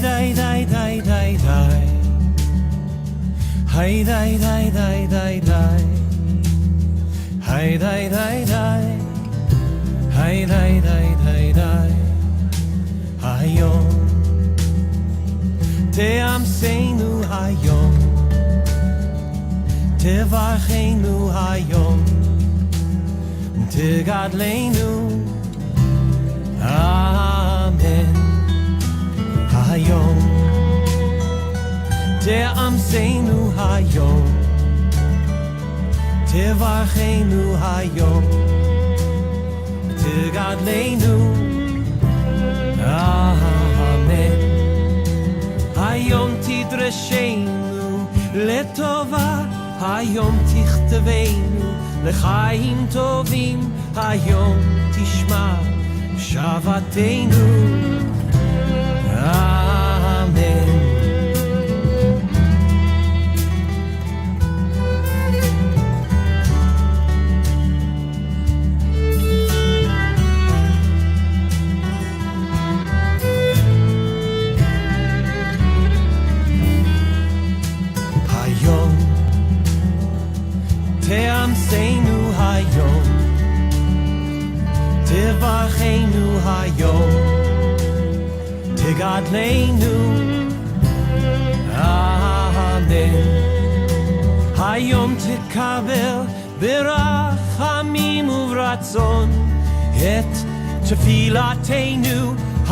die die die die die. Hey die die die die die. Hey die die die. Hey die die die die. Hayom Te'amseinu hayom Tevarcheinu hayom Tegadleinu Amen Hayom Te'amseinu hayom Tevarcheinu hayom Tegadleinu Amen Hayom tidrashenu letovah Hayom tichtavenu lechaim tovim Hayom tishma shavatenu Amen Te'amseinu hayom Tevarcheinu hayom Tegadleinu Amen Hayom tekabel berachamim uvratzon Et tefilateinu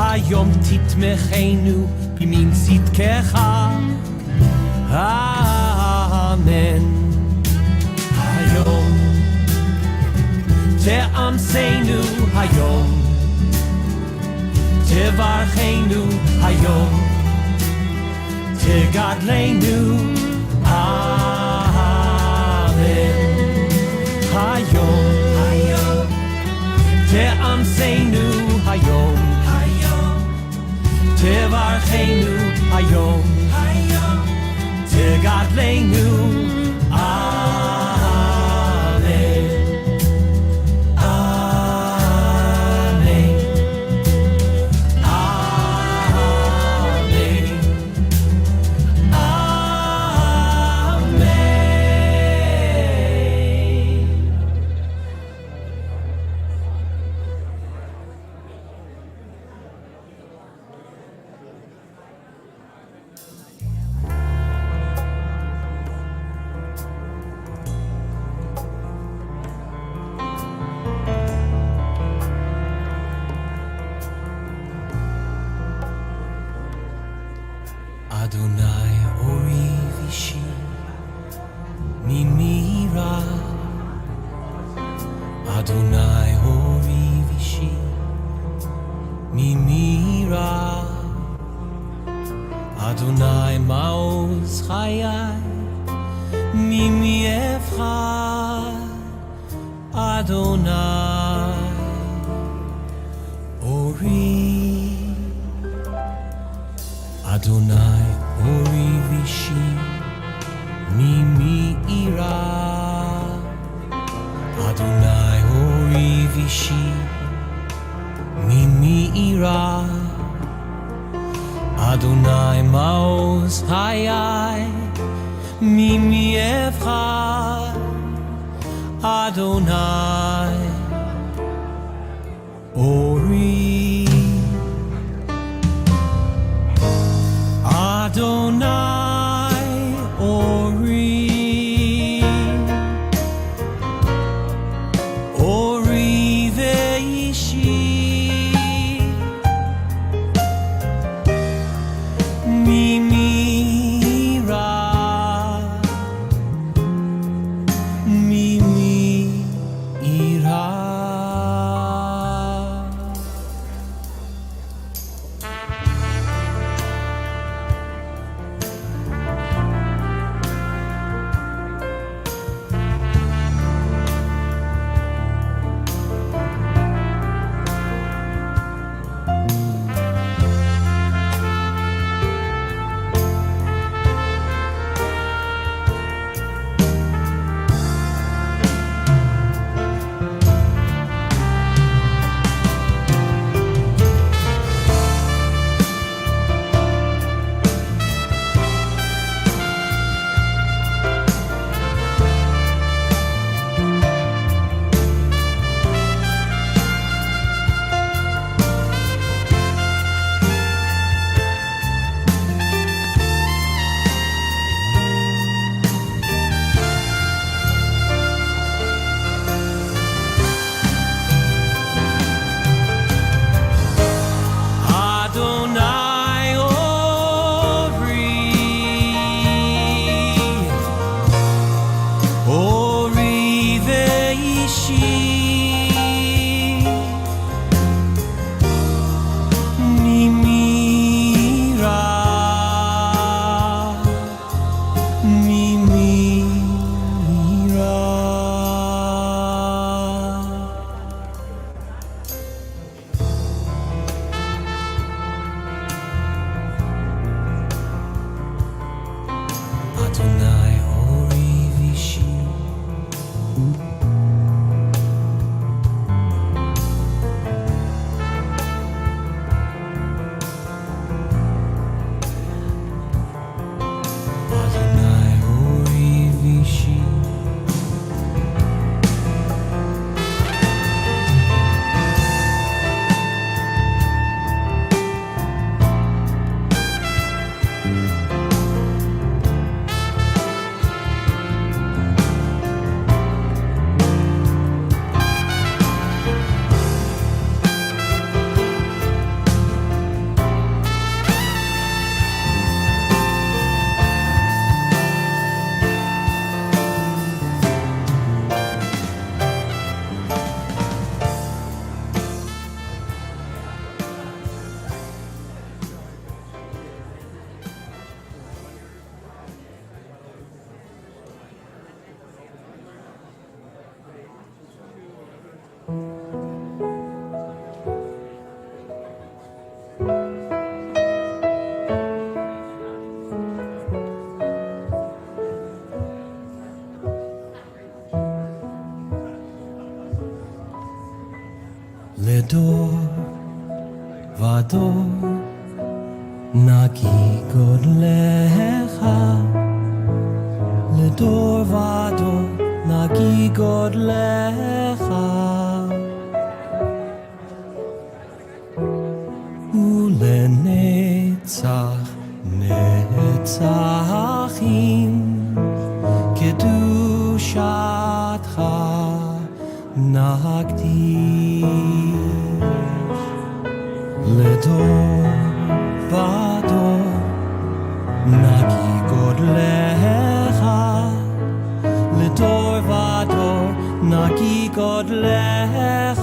Hayom titmechenu Bimin tzidkecha Amen Hayom Te'amseinu hayom Tevarcheinu hayom Tegadleinu Amen Hayom Te'amseinu hayom Tevarcheinu hayom Tegadleinu Adonai ori vishi mimira Adonai ori vishi mimira Adonai maoz chayai mimi efchad Adonai ori Adonai ori vishi mimi ira Adonai ori vishi mimi ira Adonai maoz hayai mimi efchad Adonai ori Adonai ori ori veishi mimira mimi ira לדור ודור נקי גודלך, לדור ודור נקי גודלך, ולנצח נצחים קדושתך נקדיש. לדור ודור נקי גודלך, לדור ודור נקי גודלך,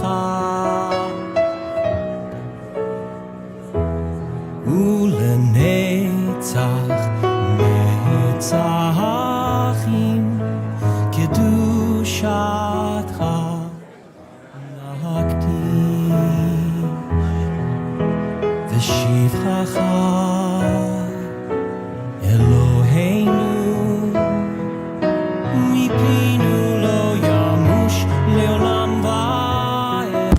ולנצח נצחים קדושתך נקדיש. ושבחך אלוהינו מפינו לא ימוש לעולם ועד.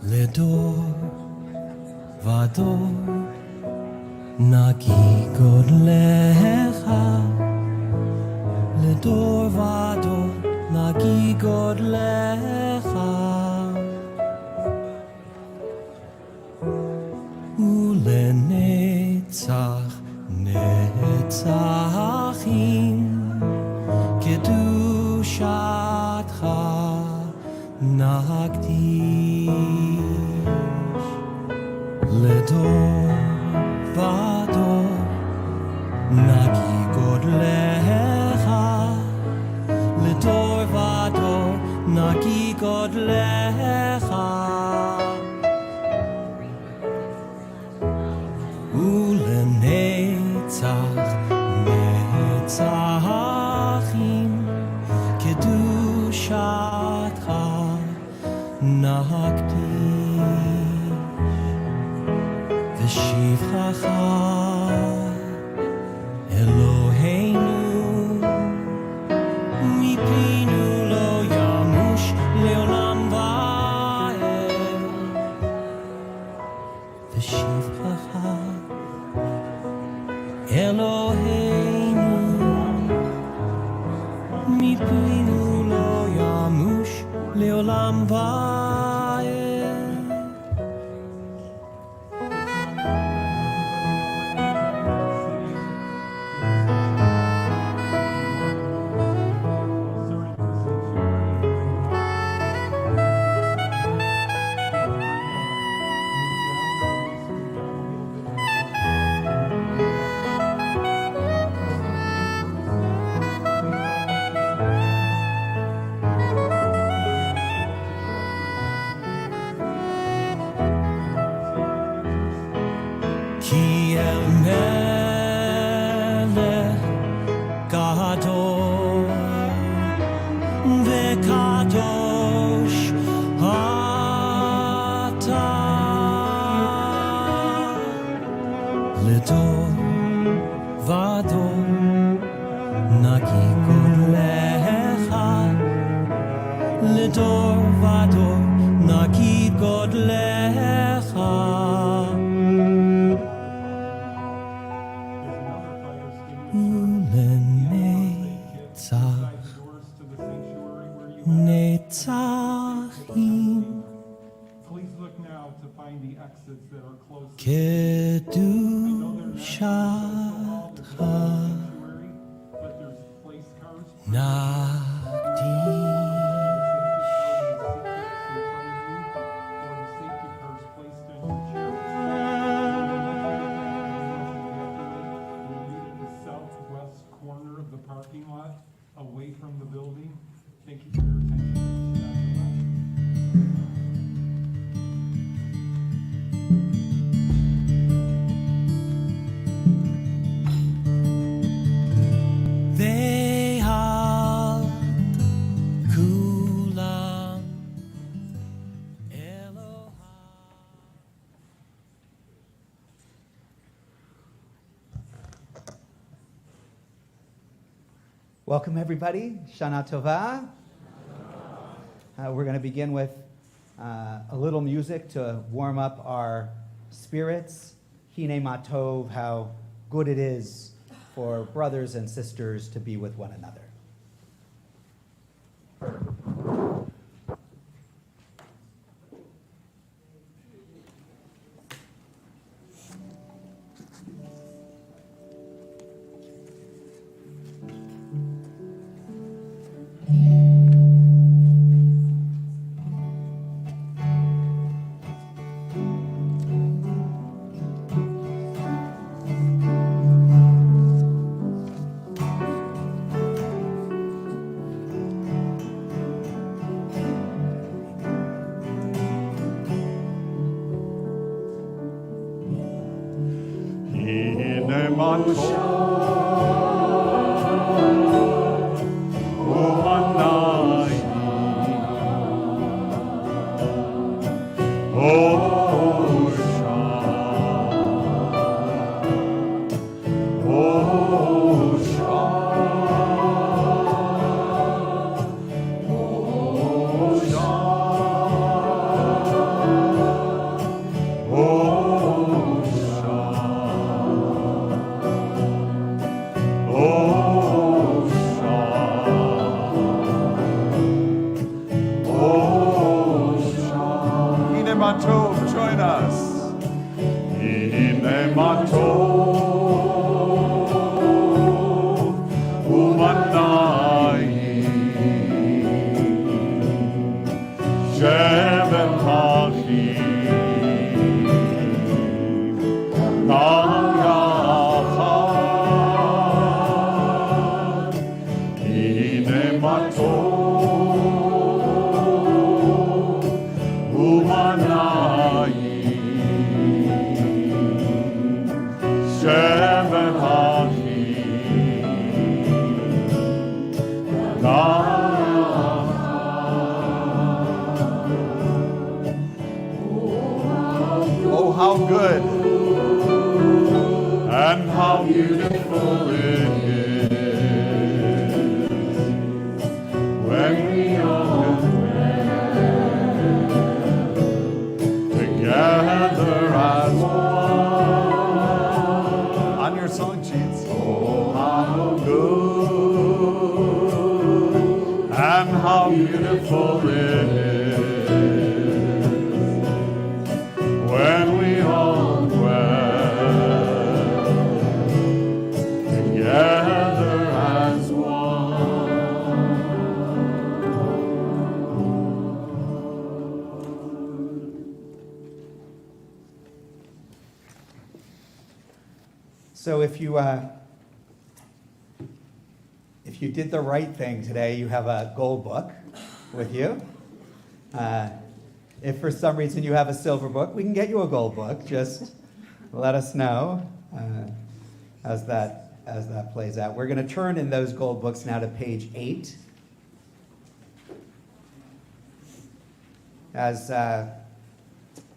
לדור ודור נקי גודלך, לדור ודור נקי גודלך, ולנצח נצחים קדושתך נקדיש. לדור ודור נקי גודלך, לדור ודור נקי גודלך, ולנצח נצחים קדושתך נקדיש. ושבחך אלוהינו מפינו לא ימוש לעולם ועד. ושבחך אלוהינו מפינו לא ימוש לעולם ועד. כי אל מלך גדול וקדוש אתה, לדור ודור נקי גודלך, לדור ודור נקי גודלך, ולנצח kedushatcha away from the building. Thank you for your attention. Ve'al kulam Elohim. Welcome, everybody. Shana tovah. We're going to begin with a little music to warm up our spirits. Hine matov, how good it is for brothers and sisters to be with one another. Join us. Hine matov umanayim shevet hachim nam yachad. Hine matov umanayim shevet hachim nam yachad. Oh, how good and how beautiful it is when we all together as one. On your song sheets. Oh, how good and how beautiful it is when we all dwell together as one. So if you did the right thing today, you have a gold book with you. If for some reason you have a silver book, we can get you a gold book. Just let us know as that plays out. We're going to turn in those gold books now to page 8. As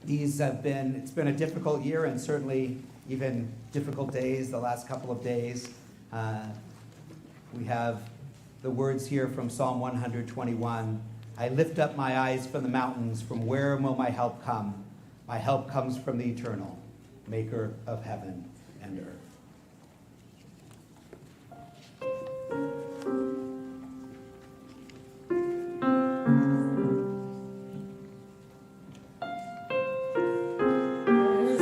it's been a difficult year and certainly even difficult days, the last couple of days. We have the words here from Psalm 121. I lift up my eyes from the mountains. From where will my help come? My help comes from the eternal, maker of heaven and earth. There's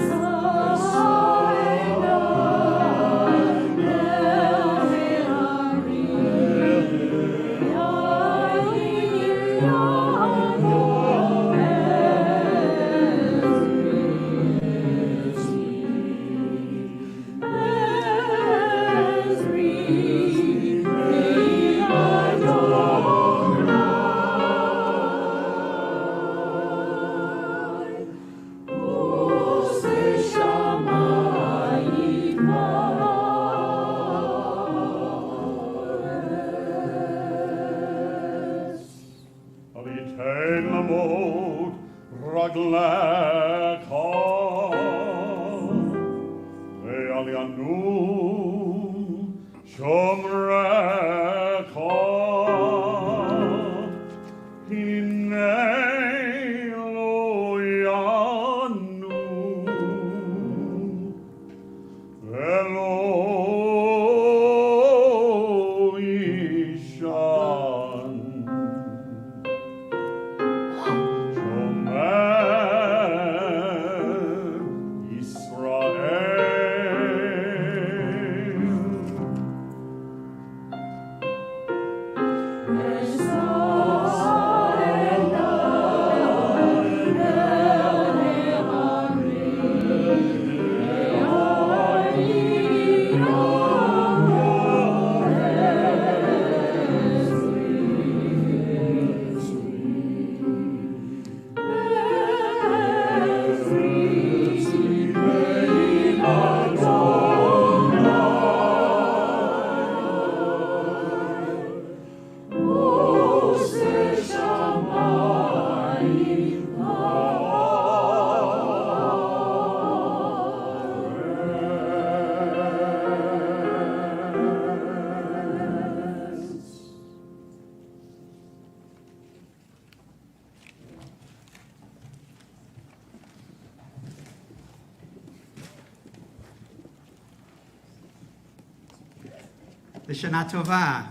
HaShanah tovah.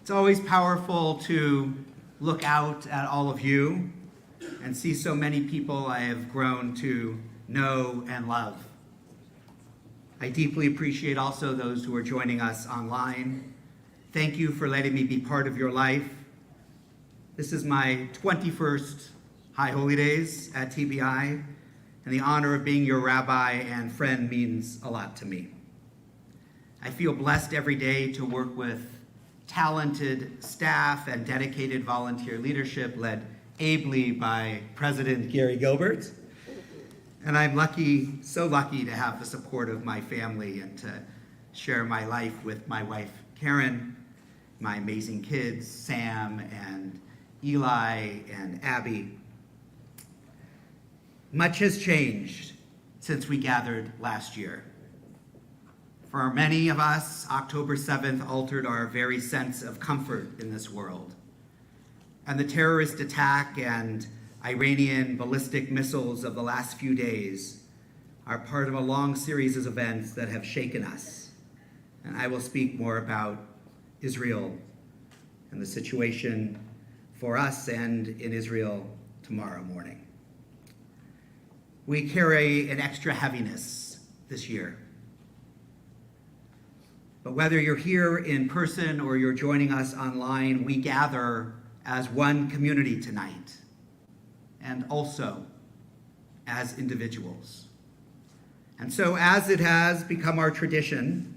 It's always powerful to look out at all of you and see so many people I have grown to know and love. I deeply appreciate also those who are joining us online. Thank you for letting me be part of your life. This is my 21st High Holy Days at TBI, and the honor of being your rabbi and friend means a lot to me. I feel blessed every day to work with talented staff and dedicated volunteer leadership led ably by President Gary Gilbert. And I'm lucky, so lucky to have the support of my family and to share my life with my wife, Karen, my amazing kids, Sam and Eli and Abby. Much has changed since we gathered last year. For many of us, October 7th altered our very sense of comfort in this world. And the terrorist attack and Iranian ballistic missiles of the last few days are part of a long series of events that have shaken us. And I will speak more about Israel and the situation for us and in Israel tomorrow morning. We carry an extra heaviness this year. But whether you're here in person or you're joining us online, we gather as one community tonight, and also as individuals. And so, as it has become our tradition,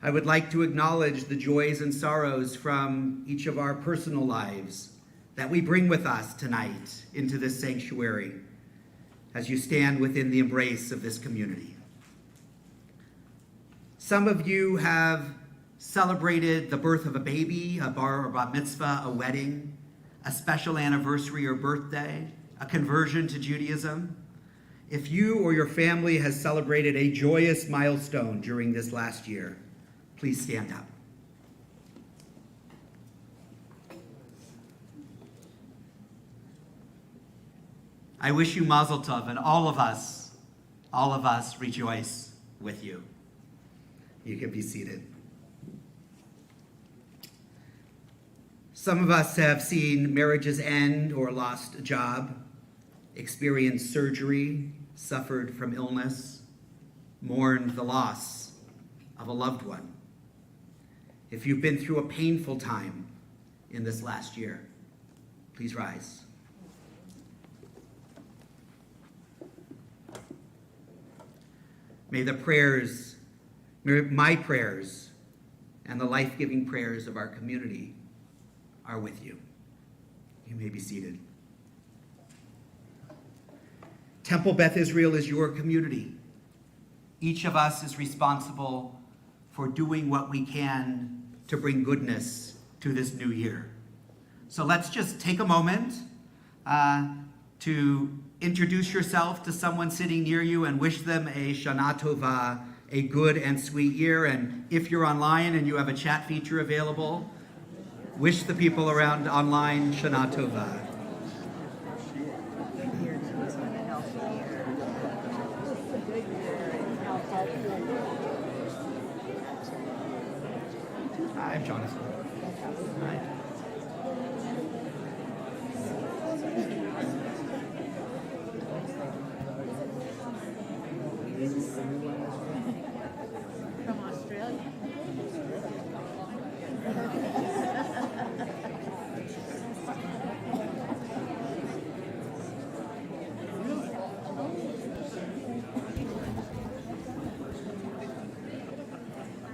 I would like to acknowledge the joys and sorrows from each of our personal lives that we bring with us tonight into this sanctuary as you stand within the embrace of this community. Some of you have celebrated the birth of a baby, a bar or bat mitzvah, a wedding, a special anniversary or birthday, a conversion to Judaism. If you or your family has celebrated a joyous milestone during this last year, please stand up. I wish you mazel tov, and all of us rejoice with you. You can be seated. Some of us have seen marriages end or lost a job, experienced surgery, suffered from illness, mourned the loss of a loved one. If you've been through a painful time in this last year, please rise. May my prayers and the life-giving prayers of our community are with you. You may be seated. Temple Beth Israel is your community. Each of us is responsible for doing what we can to bring goodness to this new year. So let's just take a moment to introduce yourself to someone sitting near you and wish them a Shana Tovah, a good and sweet year. And if you're online and you have a chat feature available, wish the people around online Shana Tovah. I'm Jonathan. Hi. From Australia.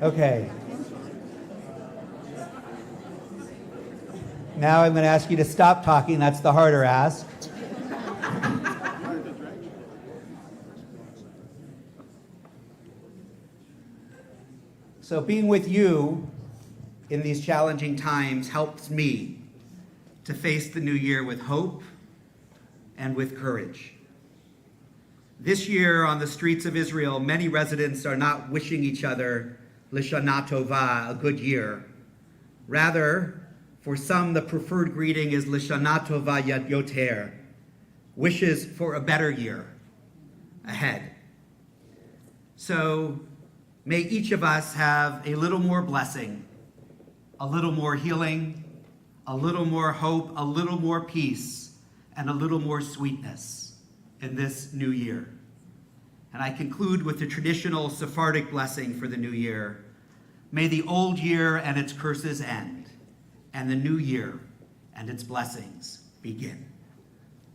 Okay. Now I'm going to ask you to stop talking. That's the harder ask. So being with you in these challenging times helps me to face the new year with hope and with courage. This year on the streets of Israel, many residents are not wishing each other L'Shana Tovah, a good year. Rather, for some, the preferred greeting is L'Shana Tovah Yoter, wishes for a better year ahead. So may each of us have a little more blessing, a little more healing, a little more hope, a little more peace, and a little more sweetness in this new year. And I conclude with the traditional Sephardic blessing for the new year. May the old year and its curses end, and the new year and its blessings begin.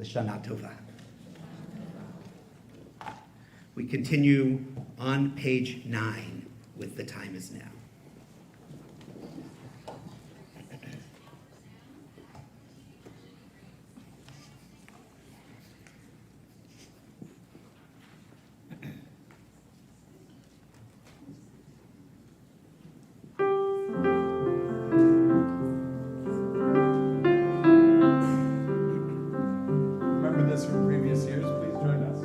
L'Shana Tovah. We continue on page 9 with The Time Is Now. Remember this from previous years? Please join us.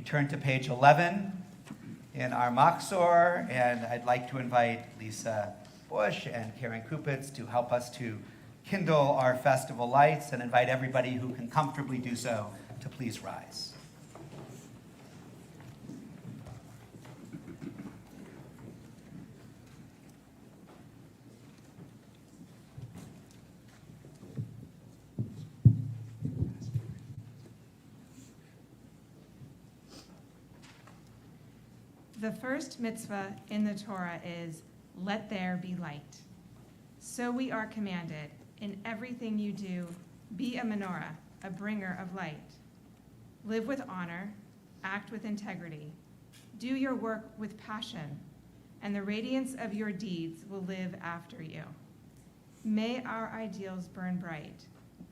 Turn to page 11 in our Machzor, and I'd like to invite Lisa Bush and Karen Kupitz to help us to kindle our festival lights and invite everybody who can comfortably do so to please rise. The first mitzvah in the Torah is, let there be light. So we are commanded, in everything you do, be a menorah, a bringer of light. Live with honor, act with integrity, do your work with passion, and the radiance of your deeds will live after you. May our ideals burn bright,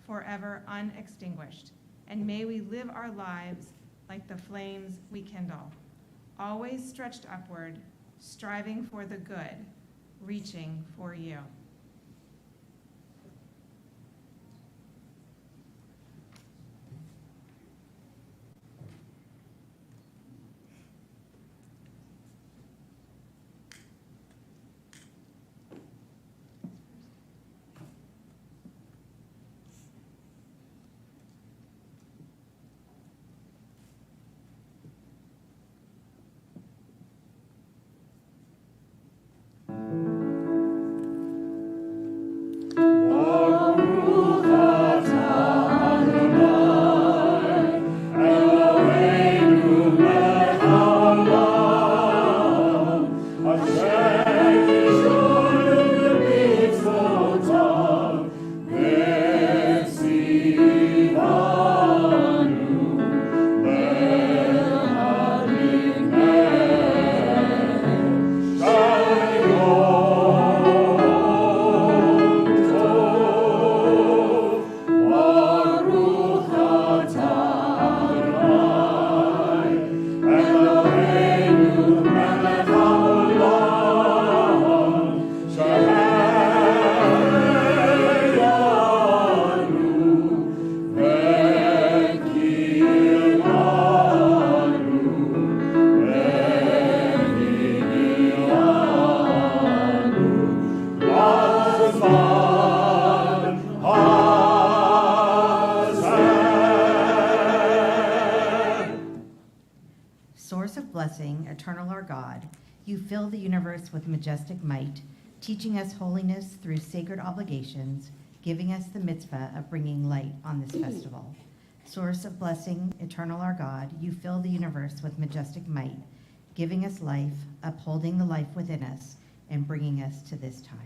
forever unextinguished, and may we live our lives like the flames we kindle, always stretched upward, striving for the good, reaching for you. Source of blessing, eternal our God, you fill the universe with majestic might, teaching us holiness through sacred obligations, giving us the mitzvah of bringing light on this festival. Source of blessing, eternal our God, you fill the universe with majestic might, giving us life, upholding the life within us, and bringing us to this time.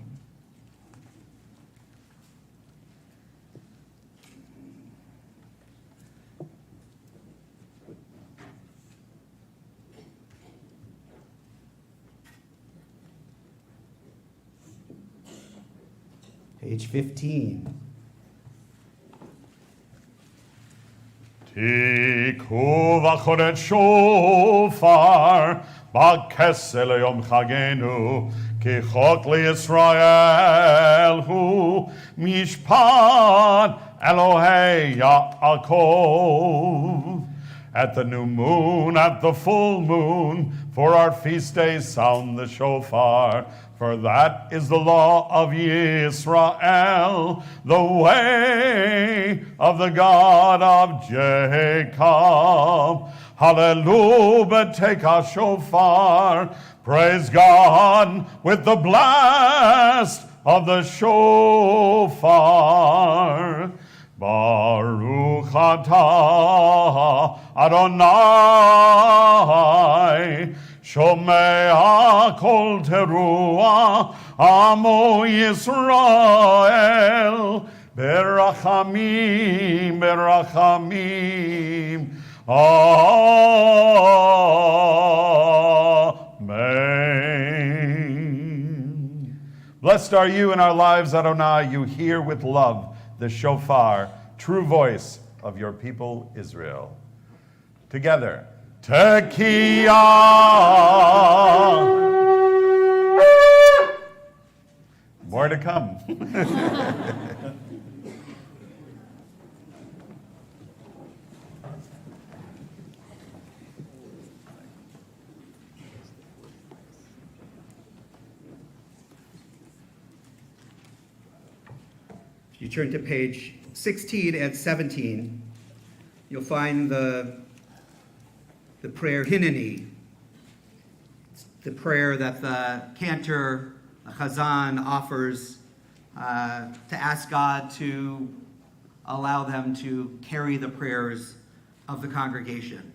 Page 15. תיקחו בחורת שופר בכסל ליום חגנו כי חוק לישראל הוא משפט אלוהי יעקב. At the new moon, at the full moon, for our feast days sound the shofar. For that is the law of Yisrael, the way of the God of Jacob. Hallelujah, take a shofar. Praise God with the blast of the shofar. Baruch atah Adonai Shomea kol teruah Amo Yisrael Berachamim Berachamim Amen. Blessed are you in our lives, Adonai. You hear with love the shofar, true voice of your people Israel. Together, Tekiah. More to come. You turn to page 16 and 17. you'll find the prayer Hineni. It's the prayer that the cantor, the Chazan, offers to ask God to allow them to carry the prayers of the congregation.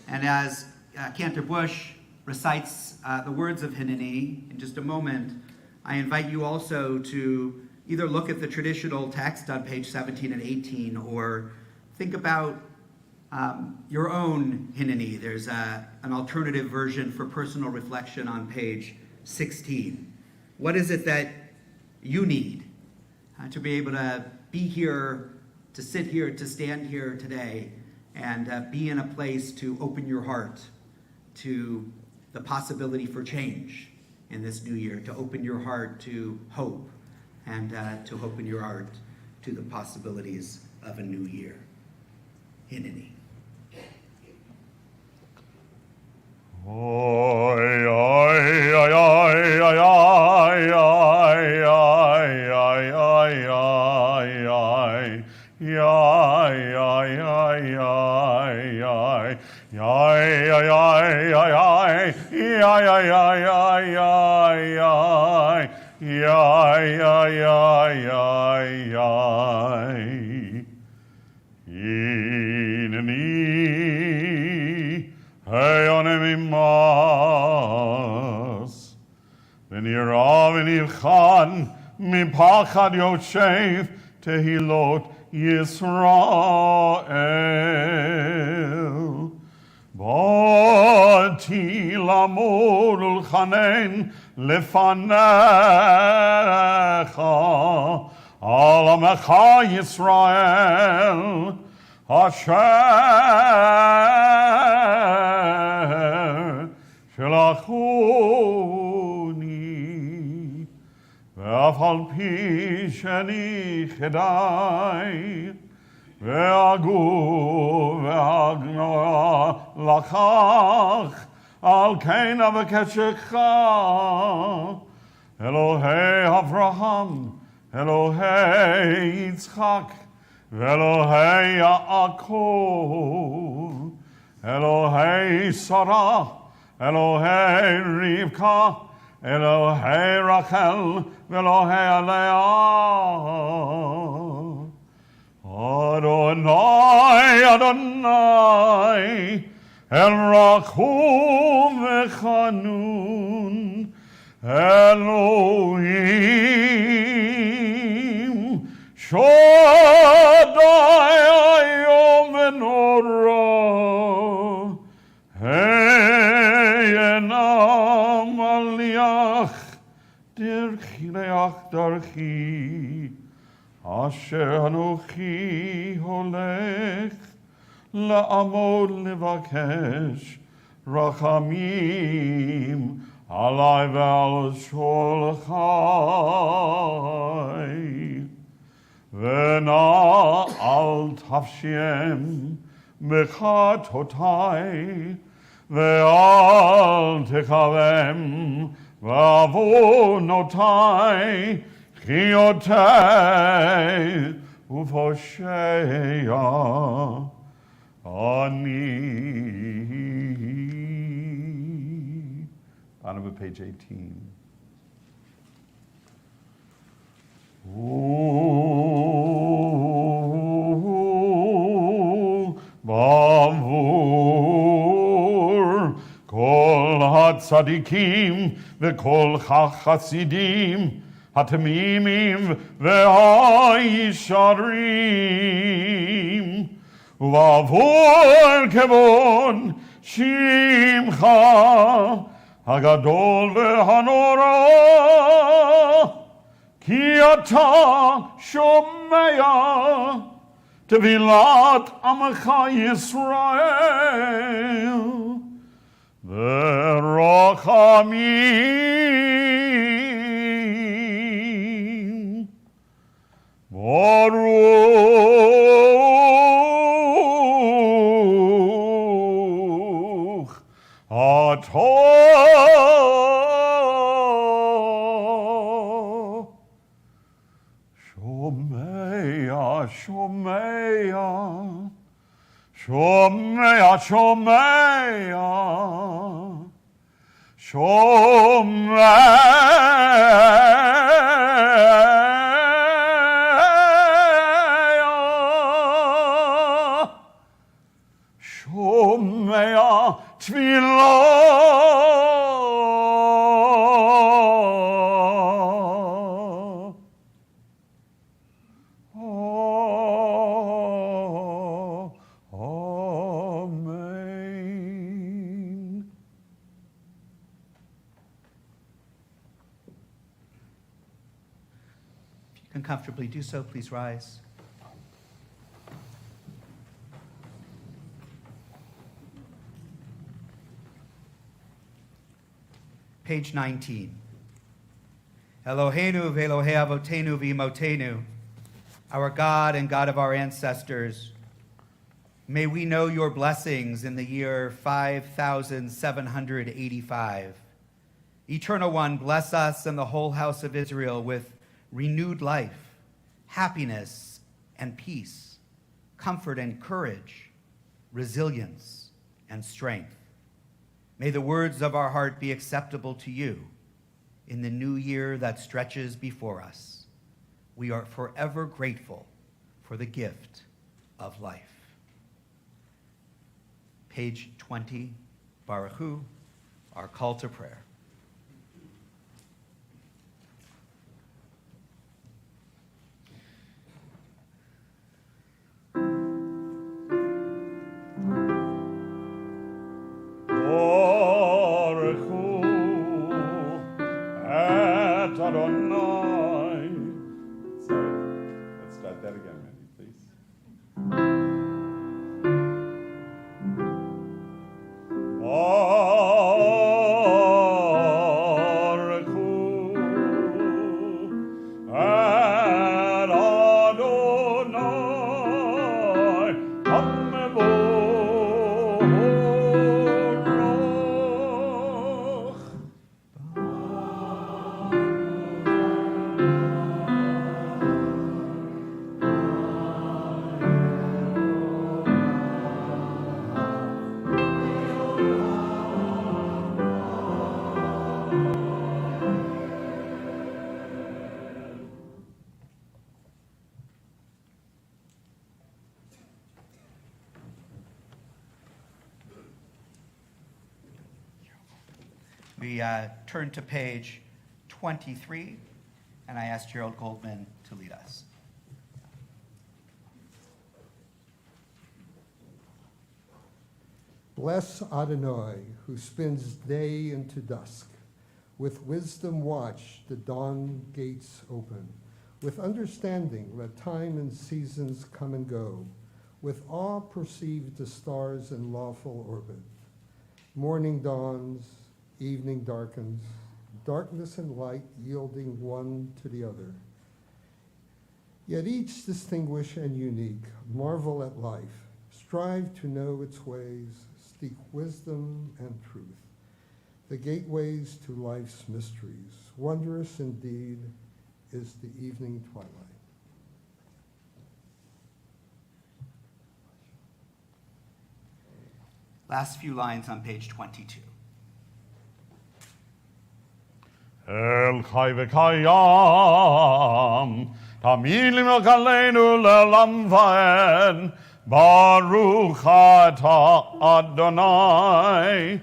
And as Cantor Bush recites the words of Hineni in just a moment, I invite you also to either look at the traditional text on page 17 and 18 or think about your own Hineni. There's an alternative version for personal reflection on page 16. What is it that you need to be able to be here, to sit here, to stand here today, and be in a place to open your heart to the possibility for change in this new year, to open your heart to hope, and to open your heart to the possibilities of a new year. Hineni. Oy, oy, oy, oy, oy, oy, oy, oy, oy, oy, oy. Yai, yai, yai, yai, yai, yai, yai, yai, yai, yai, yai, yai, yai, yai, yai, yai. Hineni, heyonem imas, v'nira v'nirchan, mipachad yoshev, tehilot Yisrael. Bati lamod ulchanen lefanecha alamecha Yisrael asher shelachuni ואף על פי שאני חדי ואגור ואגנוע לכך על כן אבקשך אלוהי אברהם אלוהי יצחק ואלוהי יעקב אלוהי שרה אלוהי רבקה Elohei Rachel, Elohei Leah. Adonai, Adonai, El Rachum V'Chanun, Elohim, Shaddai Ayom V'Nora, Enam Aliach, Dirchi Leach Darchi, Asher Anochi Holech, La'amod Levakesh, Rachamim, Alai Val Sholchai, Vena Al Tafshem, Mechatotai, Ve'al Techavem, Vavonotai, Chiotei, Ufosheya, Ani. Bottom of page 18. Bavur kol hatzadikim v'kol chachasidim hatemimim v'hayisharim uvavur kevon shimcha hagadol v'hanora ki ata shomeya Tevilat Amecha Yisrael V'rachamim Baruch Atah Shomeya, Shomeya, Shomea, Shomea, Tfilah. Amen. If you can comfortably do so, please rise. Page 19. Eloheinu v'Elohei avotenu v'imotenu, our God and God of our ancestors, may we know your blessings in the year 5785. Eternal One, bless us and the whole house of Israel with renewed life, happiness and peace, comfort and courage, resilience and strength. May the words of our heart be acceptable to you in the new year that stretches before us. We are forever grateful for the gift of life. Page 20, Baruch Hu, our call to prayer. Baruch Hu et Adonai. Sorry, let's start that again, Mandy, please. Baruch Hu et Adonai. Hamevorach. We turn to page 23, and I ask Gerald Goldman to lead us. Bless Adonai, who spins day into dusk. With wisdom watch the dawn gates open. With understanding let time and seasons come and go. With awe perceive the stars in lawful orbit. Morning dawns, evening darkens, darkness and light yielding one to the other. Yet each distinguished and unique, marvel at life, strive to know its ways, seek wisdom and truth, the gateways to life's mysteries. Wondrous indeed is the evening twilight. Last few lines on page 22. El Chai v'Kayam, Tamilim Kaleinu le'olam va'ed, Baruch atah Adonai.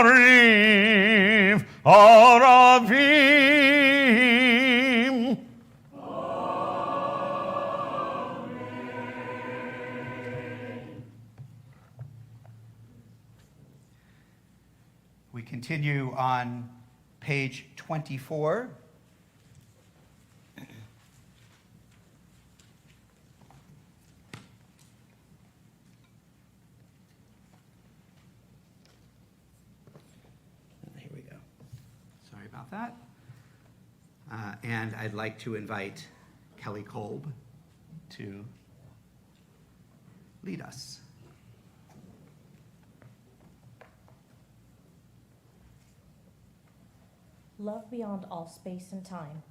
Amariv Aravim. We continue on page 24. Here we go. Sorry about that. And I'd like to invite Kelly Kolb to lead us. Love beyond all space and time,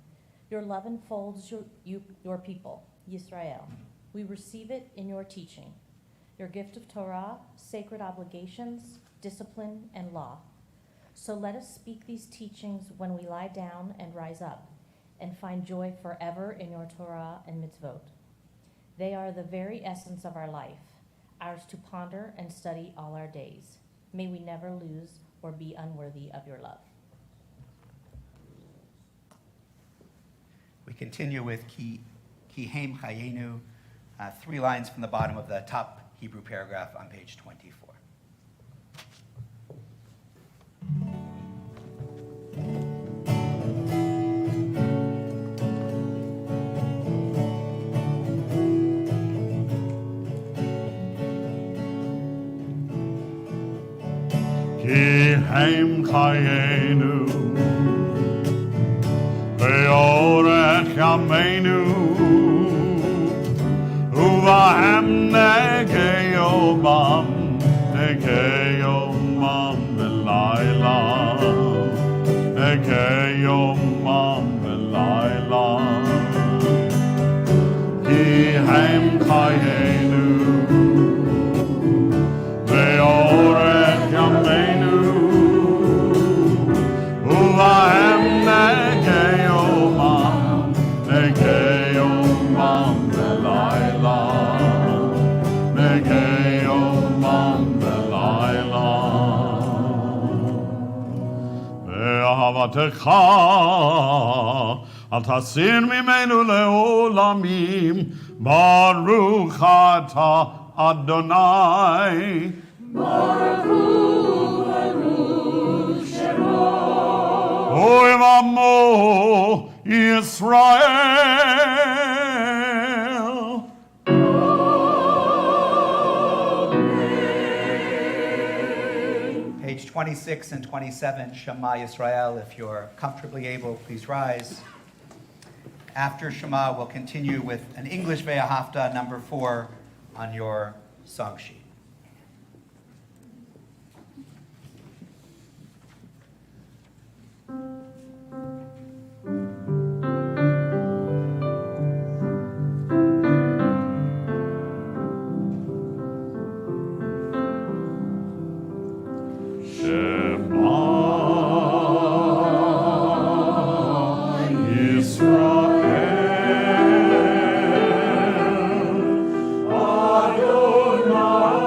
Your love enfolds your people, Yisrael. We receive it in your teaching, your gift of Torah, sacred obligations, discipline, and law. So let us speak these teachings when we lie down and rise up, and find joy forever in your Torah and mitzvot. They are the very essence of our life, ours to ponder and study all our days. May we never lose or be unworthy of your love. We continue with Ki Hem Chayenu, 3 lines from the bottom of the top Hebrew paragraph on page 24. Ki Hem Chayenu Ve'orech Yameinu Uvahem Nege Yomam V'layla Nege Yomam V'layla Ki Hem Chayenu Ve'orech Yameinu Uvahem Nege Yomam V'layla Nege Yomam V'layla Ve'ahavatecha Al tasir mimenu le'olamim Baruch atah Adonai Oy Amo Yisrael. Page 26 and 27, Shema Yisrael. If you're comfortably able, please rise. After Shema, we'll continue with an English Ve'ahavta, number 4, on your song sheet. Adonai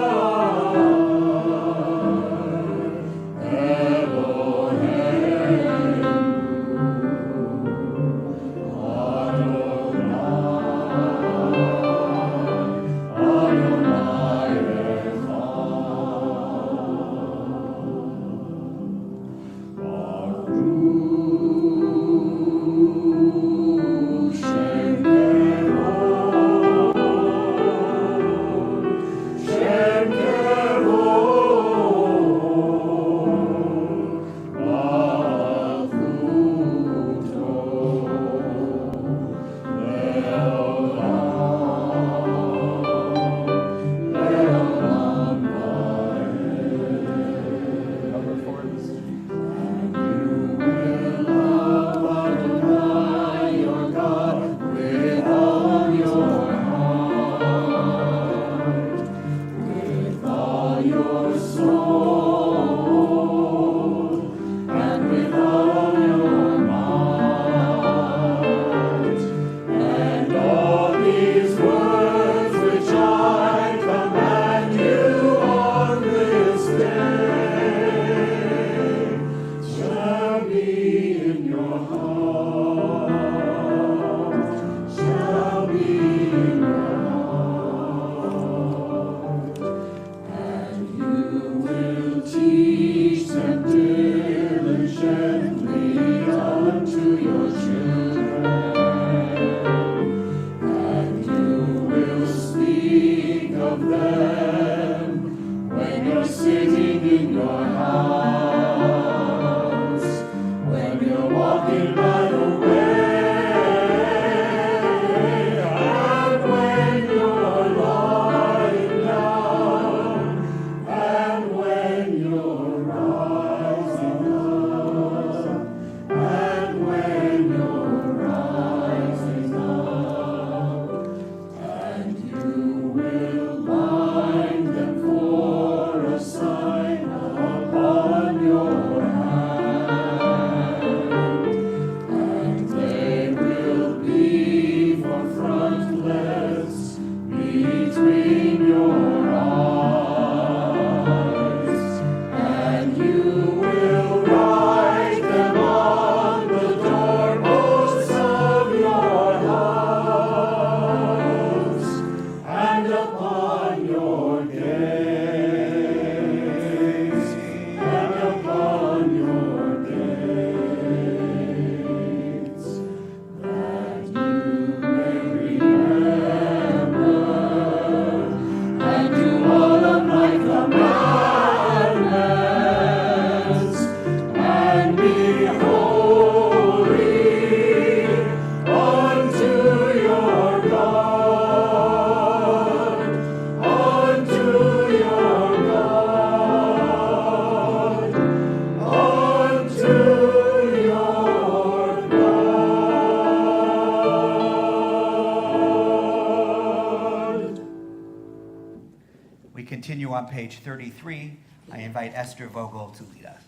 continue on page 33. I invite Esther Vogel to lead us.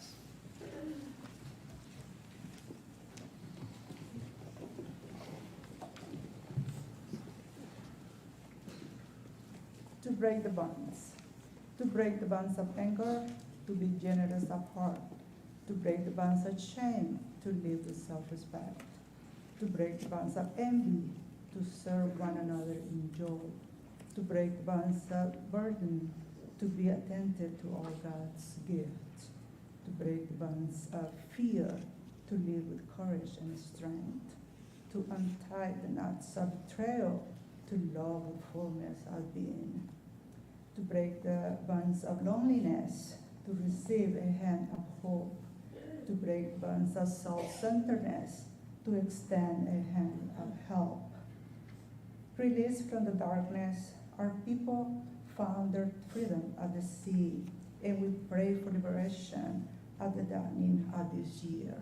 To break the bonds of anger, to be generous of heart, to break the bonds of shame, to live with self-respect, to break the bonds of envy, to serve one another in joy, to break the bonds of burden, to be attentive to all God's gifts, to break the bonds of fear, to live with courage and strength, to untie the knots of betrayal, to love with fullness of being, to break the bonds of loneliness, to receive a hand of hope, to break bonds of self-centeredness, to extend a hand of help. Released from the darkness, our people found their freedom at the sea, and we pray for liberation at the dawning of this year.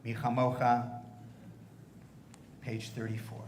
Michamocha, page 34.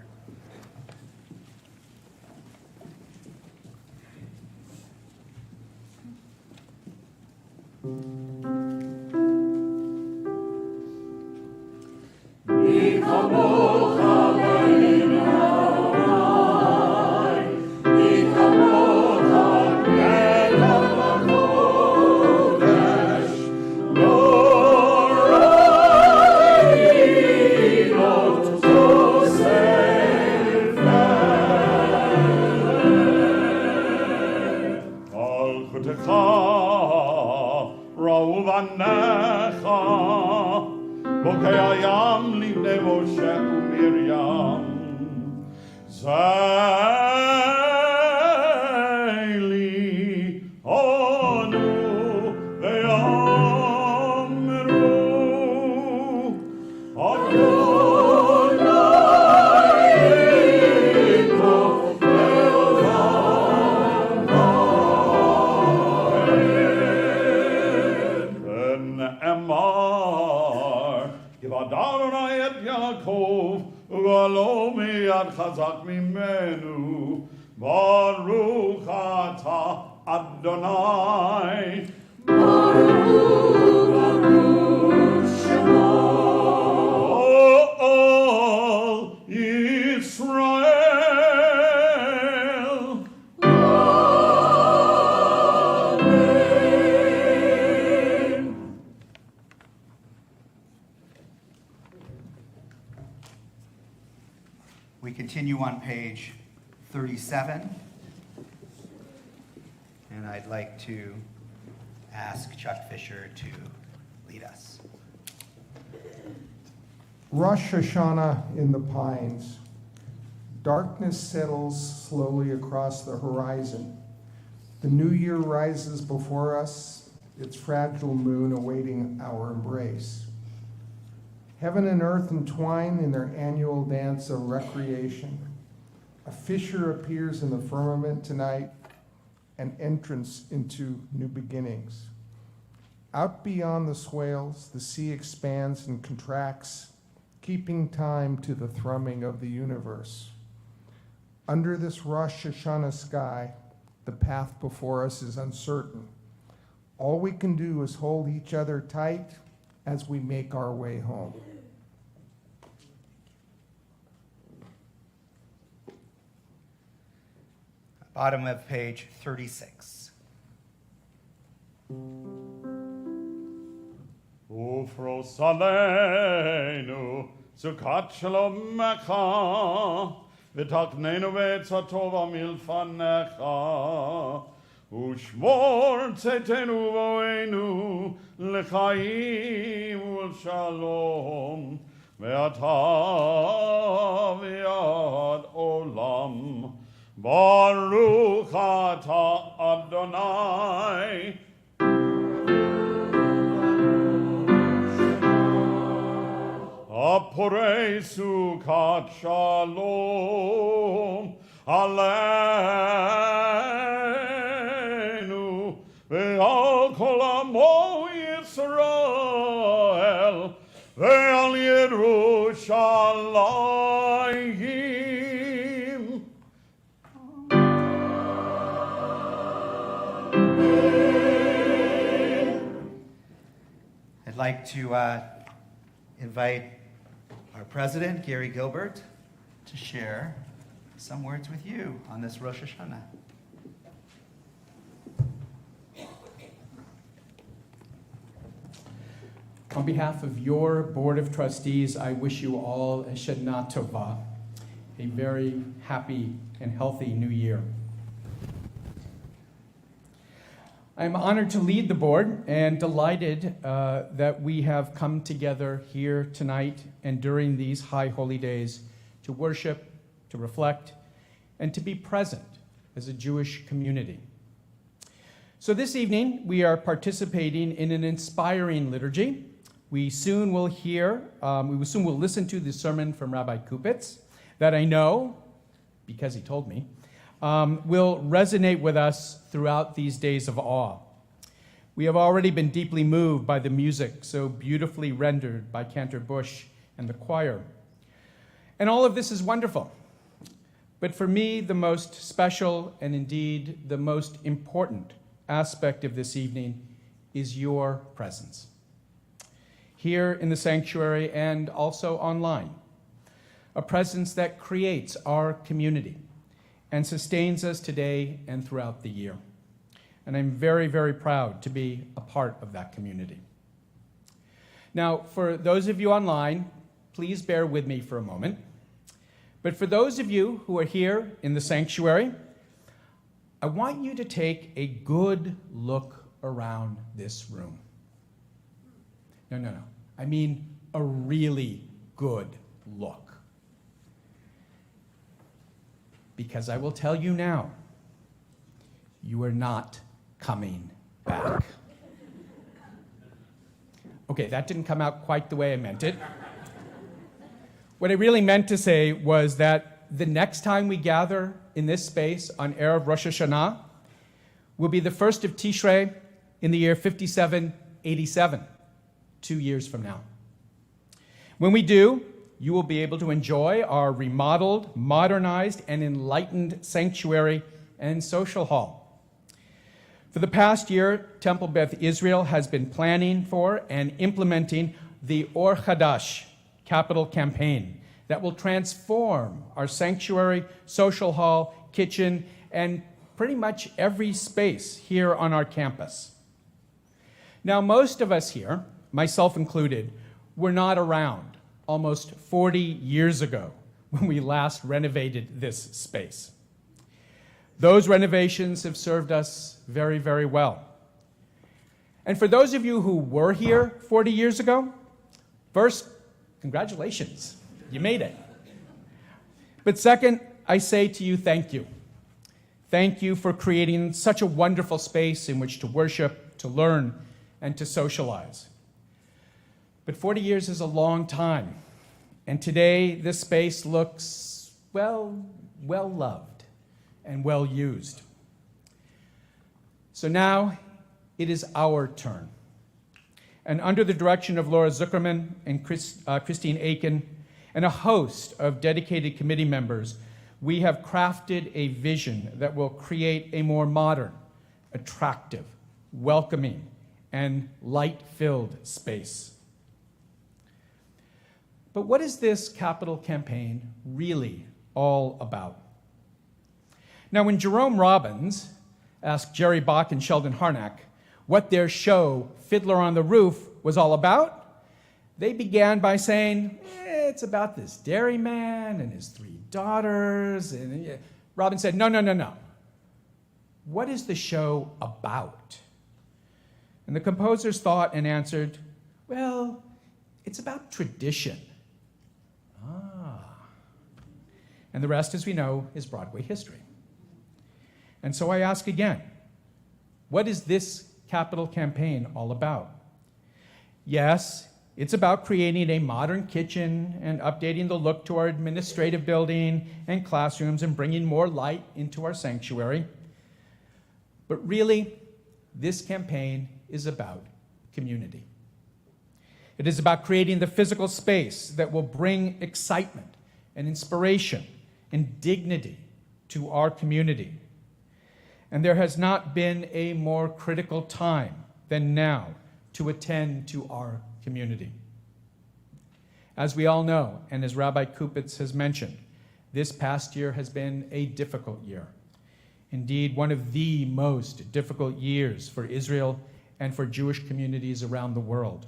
Chazak mimenu, Baruch ata Adonai, Baruch Shemo, all Israel. Amen. We continue on page 37, and I'd like to ask Chuck Fisher to lead us. Rosh HaShanah in the pines. Darkness settles slowly across the horizon. The new year rises before us, its fragile moon awaiting our embrace. Heaven and earth entwine in their annual dance of recreation. A fissure appears in the firmament tonight, an entrance into new beginnings. Out beyond the swales, the sea expands and contracts, keeping time to the thrumming of the universe. Under this Rosh Hashanah sky, the path before us is uncertain. All we can do is hold each other tight as we make our way home. Bottom of page 36. Ufros aleinu, Sukkot shalom mecha, v'taknenu v'etzat tova milfanecha, u'shmor tzetenu v'oenu, l'chaim u'shalom, ve'ata v'yad olam. Baruch ata Adonai. Apurei sukat shalom aleinu ve'al kol amo Yisrael ve'al Yerushalayim. I'd like to invite our president, Gary Gilbert, to share some words with you on this Rosh HaShanah. On behalf of your Board of Trustees, I wish you all a HaShanah tovah, a very happy and healthy new year. I am honored to lead the board and delighted that we have come together here tonight and during these high holy days to worship, to reflect, and to be present as a Jewish community. So this evening, we are participating in an inspiring liturgy. We soon will listen to the sermon from Rabbi Kupitz that I know, because he told me, will resonate with us throughout these days of awe. We have already been deeply moved by the music so beautifully rendered by Cantor Bush and the choir. And all of this is wonderful. But for me, the most special and indeed the most important aspect of this evening is your presence. Here in the sanctuary and also online, a presence that creates our community and sustains us today and throughout the year. And I'm very, very proud to be a part of that community. Now, for those of you online, please bear with me for a moment. But for those of you who are here in the sanctuary, I want you to take a good look around this room. No. I mean a really good look. Because I will tell you now, you are not coming back. Okay, that didn't come out quite the way I meant it. What I really meant to say was that the next time we gather in this space on Erev Rosh HaShanah will be the 1st of Tishrei in the year 5787, 2 years from now. When we do, you will be able to enjoy our remodeled, modernized, and enlightened sanctuary and social hall. For the past year, Temple Beth Israel has been planning for and implementing the Or Chadash capital campaign that will transform our sanctuary, social hall, kitchen, and pretty much every space here on our campus. Now, most of us here, myself included, were not around almost 40 years ago when we last renovated this space. Those renovations have served us very, very well. And for those of you who were here 40 years ago, first, congratulations, you made it. But second, I say to you, thank you. Thank you for creating such a wonderful space in which to worship, to learn, and to socialize. But 40 years is a long time, and today this space looks, well loved and well used. So now it is our turn. And under the direction of Laura Zuckerman and Christine Aiken and a host of dedicated committee members, we have crafted a vision that will create a more modern, attractive, welcoming, and light-filled space. But what is this capital campaign really all about? Now, when Jerome Robbins asked Jerry Bach and Sheldon Harnack what their show, Fiddler on the Roof, was all about, they began by saying, it's about this dairyman and his 3 daughters. And Robbins said, no. What is the show about? And the composers thought and answered, well, it's about tradition. And the rest, as we know, is Broadway history. And so I ask again, what is this capital campaign all about? Yes, it's about creating a modern kitchen and updating the look to our administrative building and classrooms and bringing more light into our sanctuary. But really, this campaign is about community. It is about creating the physical space that will bring excitement and inspiration and dignity to our community. And there has not been a more critical time than now to attend to our community. As we all know, and as Rabbi Kupitz has mentioned, this past year has been a difficult year. Indeed, one of the most difficult years for Israel and for Jewish communities around the world.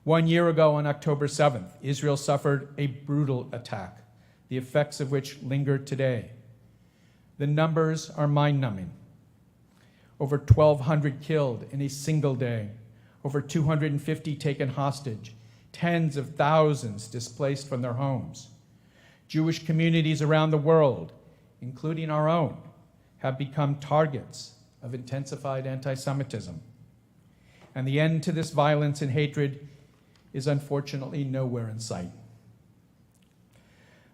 1 year ago, on October 7th, Israel suffered a brutal attack, the effects of which linger today. The numbers are mind-numbing. Over 1,200 killed in a single day, over 250 taken hostage, tens of thousands displaced from their homes. Jewish communities around the world, including our own, have become targets of intensified anti-Semitism. And the end to this violence and hatred is unfortunately nowhere in sight.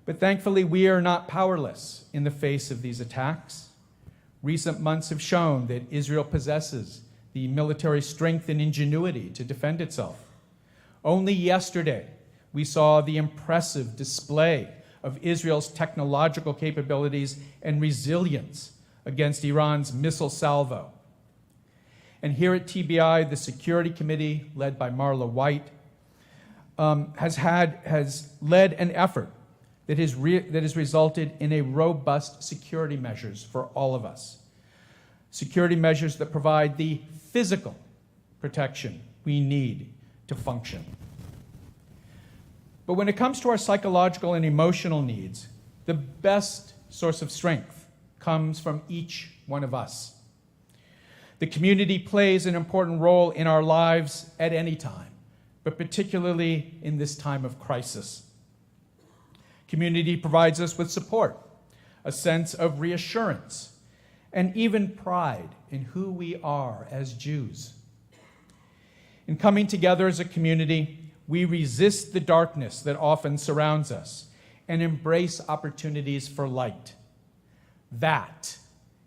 But thankfully, we are not powerless in the face of these attacks. Recent months have shown that Israel possesses the military strength and ingenuity to defend itself. Only yesterday, we saw the impressive display of Israel's technological capabilities and resilience against Iran's missile salvo. And here at TBI, the Security Committee, led by Marla White, has led an effort that has resulted in a robust security measures for all of us. Security measures that provide the physical protection we need to function. But when it comes to our psychological and emotional needs, the best source of strength comes from each one of us. The community plays an important role in our lives at any time, but particularly in this time of crisis. Community provides us with support, a sense of reassurance, and even pride in who we are as Jews. In coming together as a community, we resist the darkness that often surrounds us and embrace opportunities for light. That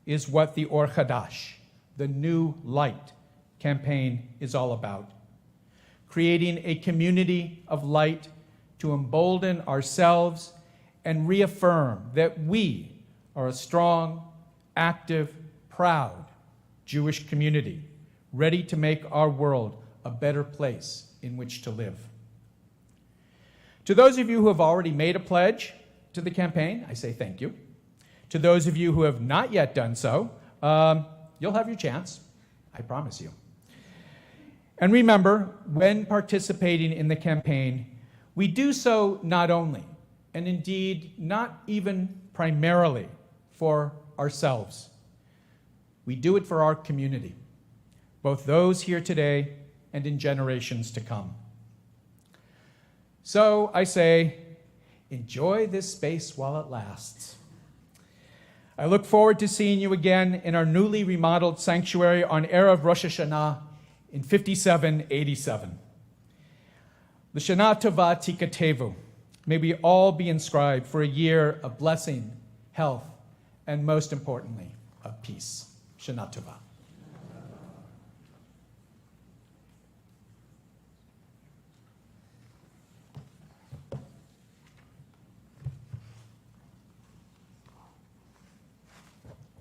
is what the Or Chadash, the New Light campaign, is all about. Creating a community of light to embolden ourselves and reaffirm that we are a strong, active, proud Jewish community, ready to make our world a better place in which to live. To those of you who have already made a pledge to the campaign, I say thank you. To those of you who have not yet done so, you'll have your chance, I promise you. And remember, when participating in the campaign, we do so not only, and indeed not even primarily, for ourselves. We do it for our community, both those here today and in generations to come. So I say, enjoy this space while it lasts. I look forward to seeing you again in our newly remodeled sanctuary on Erev Rosh HaShanah in 5787. L'shana tovah tikatevu. May we all be inscribed for a year of blessing, health, and most importantly, of peace. Shana tovah.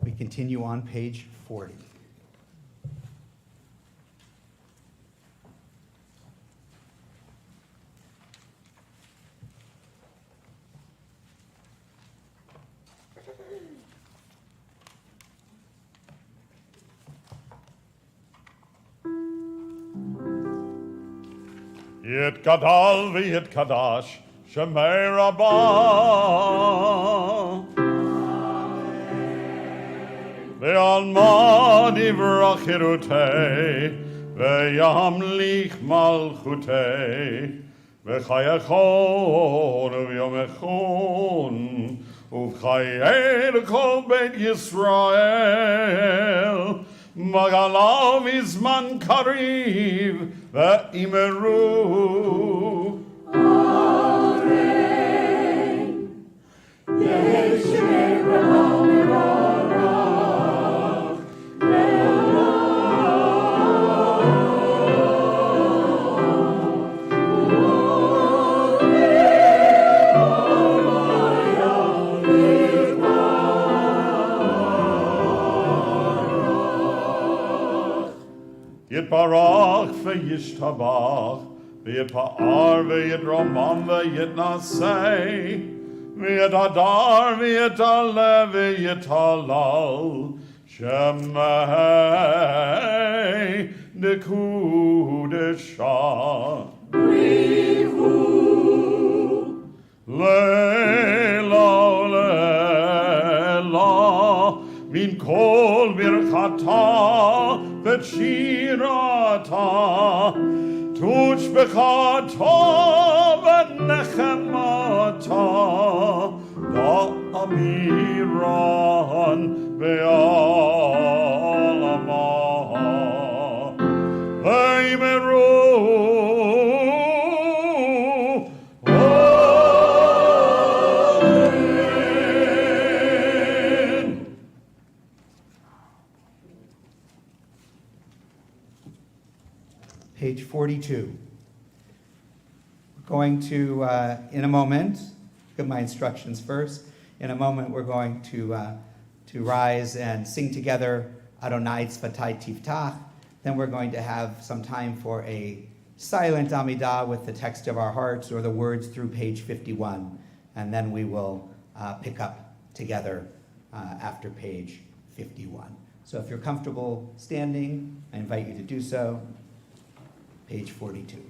We continue on page 40. Yit gadal v'yit kadash, Shemei Rabbah. Ve'alma divrach hirutei, ve'yamlich malchutei, ve'chayachon u'yomechon, u'chayei kol beit Yisrael, Magalav izman kariv ve'imeru. Amen. Yeshua Rabban Barach Yitbarach וישתבח, ויתפאר ויתרומם ויתנשא, ויתהדר ויתעלה ויתהלל, שמי דקודשה. לילה לילה מן כל ברכתה ושירתה תושבחה טוב ונחמתה באמירן בעלמה ויאמרו Page 42. We're going to, in a moment, get my instructions first. In a moment, we're going to rise and sing together Adonai Tzvatai Tiftach. Then we're going to have some time for a silent Amidah with the text of our hearts or the words through page 51. And then we will pick up together after page 51. So if you're comfortable standing, I invite you to do so. Page 42.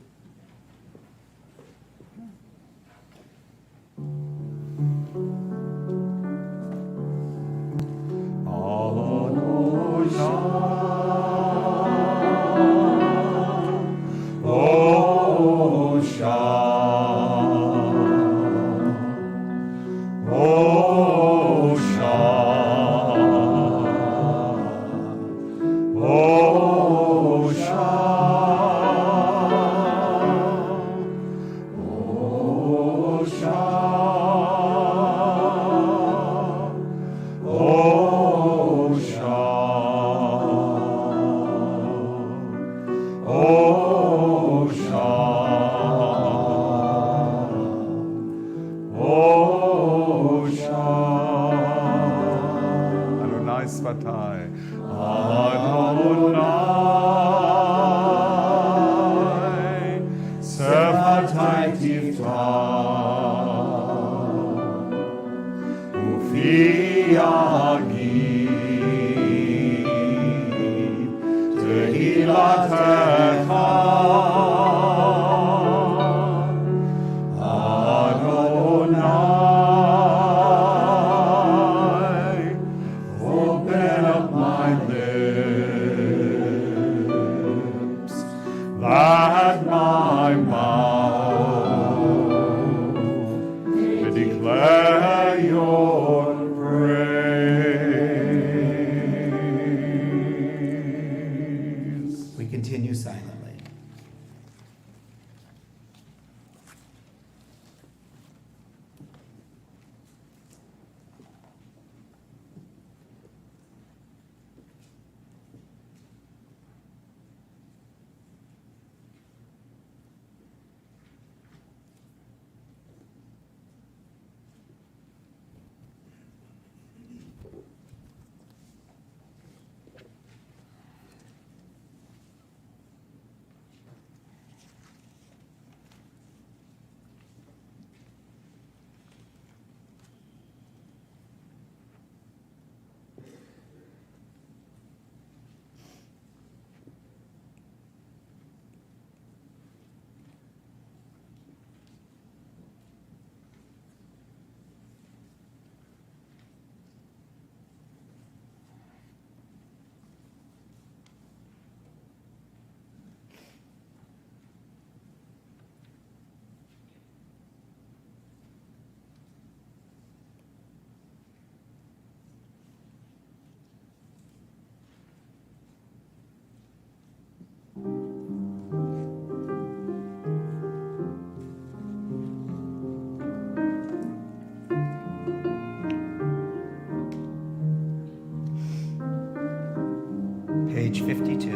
Page 52.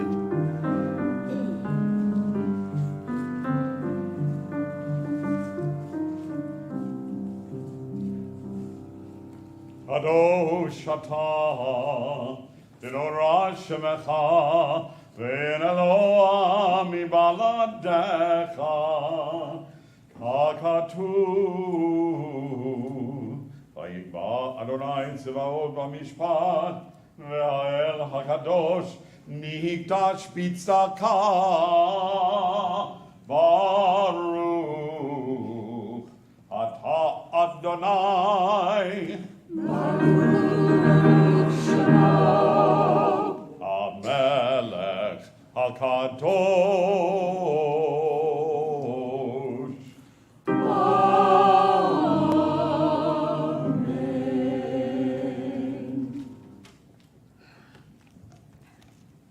Kadosh Atah, Benora Shemecha, ונלואה מבלעדיך, ככתוב, ויקבע אדוני צבאות במשפט, והאל הקדוש מקדש בצדקה, ברוך אתה אדוני, המלך הקדוש.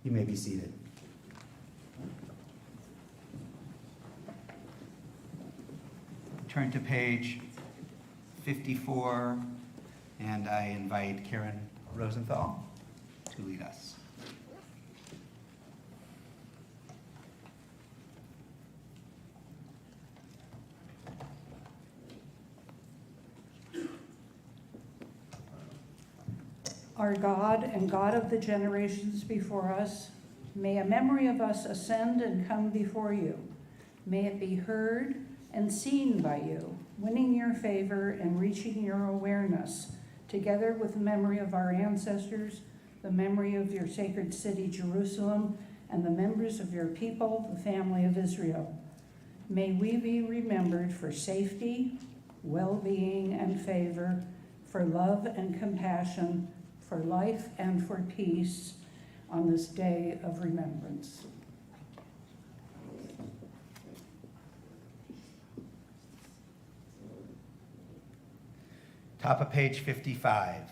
You may be seated. Turn to page 54, and I invite Karen Rosenthal to lead us. Our God and God of the generations before us, may a memory of us ascend and come before you. May it be heard and seen by you, winning your favor and reaching your awareness, together with the memory of our ancestors, the memory of your sacred city, Jerusalem, and the members of your people, the family of Israel. May we be remembered for safety, well-being, and favor, for love and compassion, for life and for peace on this day of remembrance. Top of page 55.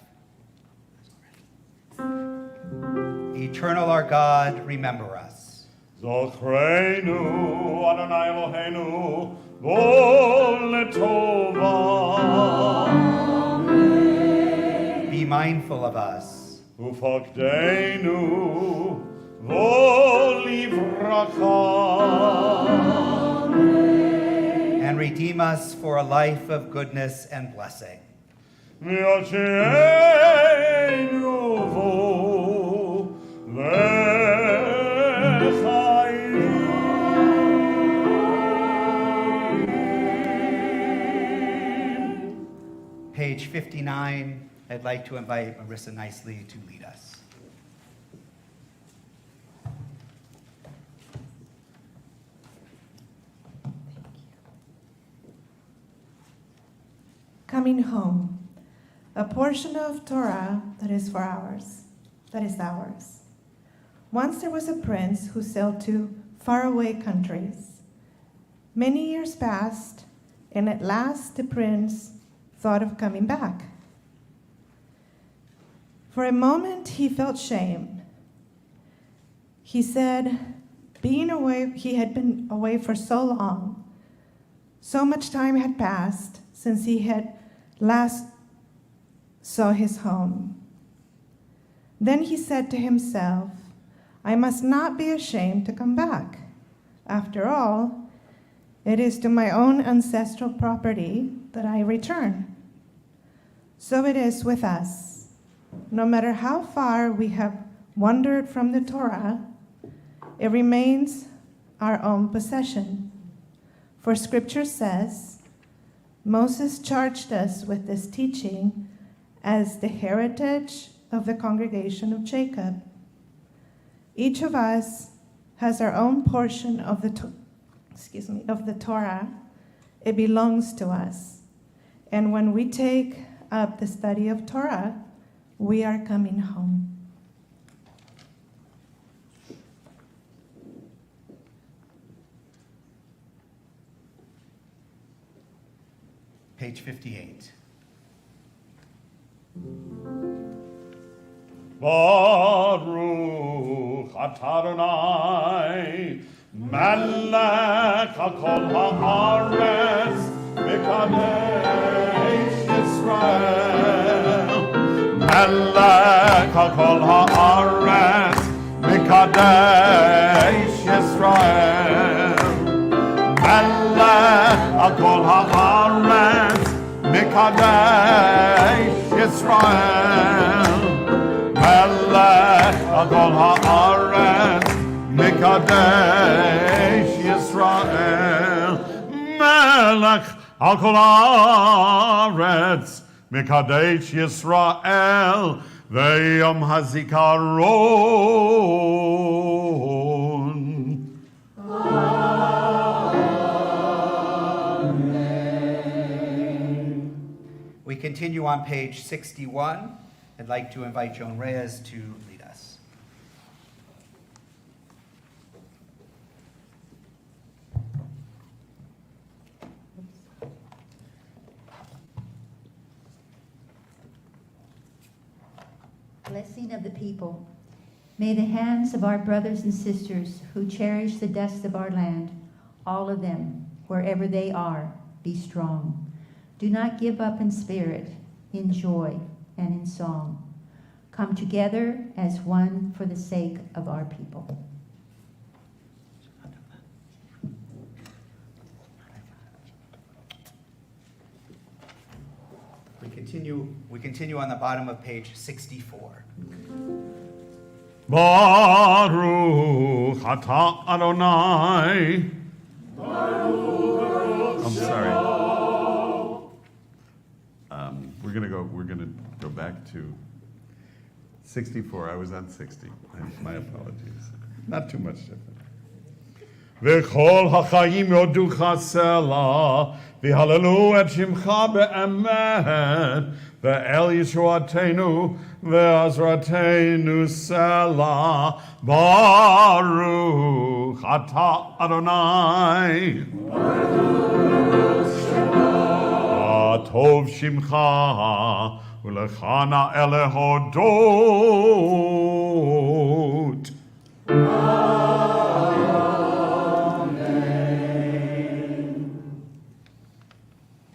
Eternal our God, remember us. Zochreinu Adonai Eloheinu bo letovah. Be mindful of us. Ufakdeinu bo livracha. And redeem us for a life of goodness and blessing. V'yotzeinu vo lechaim. Page 59, I'd like to invite Marissa Nicely to lead us. Coming home, a portion of Torah that is ours. Once there was a prince who sailed to faraway countries. Many years passed, and at last the prince thought of coming back. For a moment, he felt shame. He said, he had been away for so long. So much time had passed since he had last saw his home. Then he said to himself, I must not be ashamed to come back. After all, it is to my own ancestral property that I return. So it is with us. No matter how far we have wandered from the Torah, it remains our own possession. For Scripture says, Moses charged us with this teaching as the heritage of the congregation of Jacob. Each of us has our own portion of the Torah. It belongs to us. And when we take up the study of Torah, we are coming home. Page 58. Baruch atah Adonai, melech hakol haaretz, v'kadesh Yisrael. Melech hakol haaretz, v'kadesh Yisrael. Melech hakol haaretz, v'kadesh Yisrael. Melech hakol haaretz, Mekadesh Yisrael, Melech al kol haaretz, Mekadesh Yisrael, V'yom hazikaron. We continue on page 61. I'd like to invite Joan Reyes to lead us. Blessing of the people. May the hands of our brothers and sisters who cherish the dust of our land, all of them, wherever they are, be strong. Do not give up in spirit, in joy, and in song. Come together as one for the sake of our people. We continue on the bottom of page 64. Baruch atah Adonai. I'm sorry. We're gonna go back to 64. I was on 60. My apologies. Not too much different. V'chol hachayim yoducha sela, v'halelu et shimcha be'emet, ve'el yeshuatenu, ve'azratenu sela, Baruch atah Adonai. Tov shimcha, u'lechana elehodot.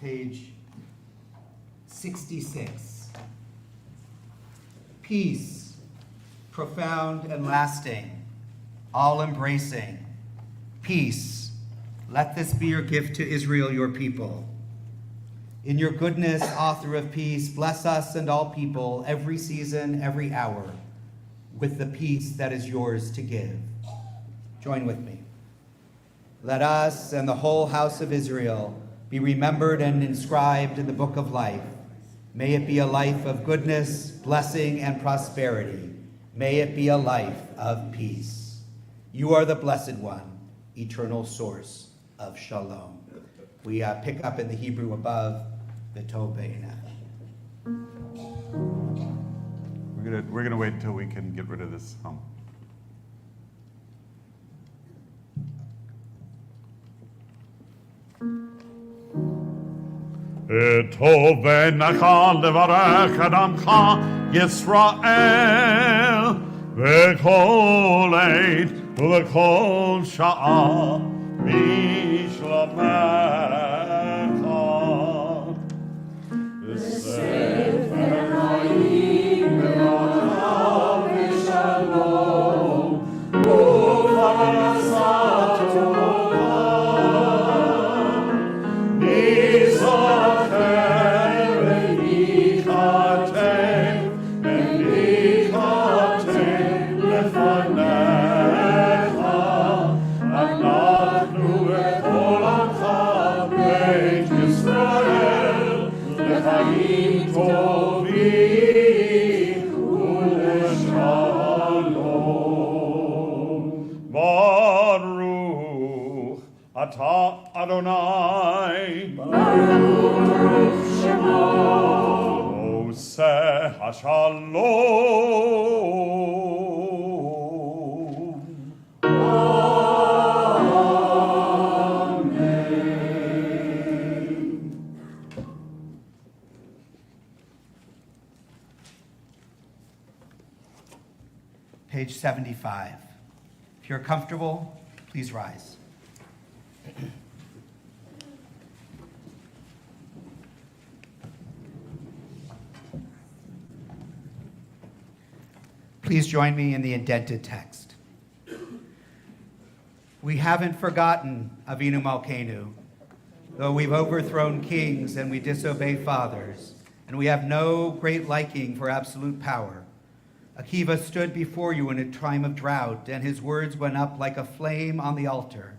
Page 66. Peace, profound and lasting, all-embracing. Peace, let this be your gift to Israel, your people. In your goodness, author of peace, bless us and all people, every season, every hour, with the peace that is yours to give. Join with me. Let us and the whole house of Israel be remembered and inscribed in the book of life. May it be a life of goodness, blessing, and prosperity. May it be a life of peace. You are the blessed one, eternal source of shalom. We pick up in the Hebrew above, the tovah. We're gonna wait until we can get rid of this hum. Tov v'nachal levarech et amcha Yisrael v'kol eit u'v'kol sha'a b'shlomecha. Adonai, Baruch Shemo, Oseh HaShalom. Amen. Page 75. If you're comfortable, please rise. Please join me in the indented text. We haven't forgotten Avinu Malkeinu, though we've overthrown kings and we disobey fathers, and we have no great liking for absolute power. Akiva stood before you in a time of drought, and his words went up like a flame on the altar.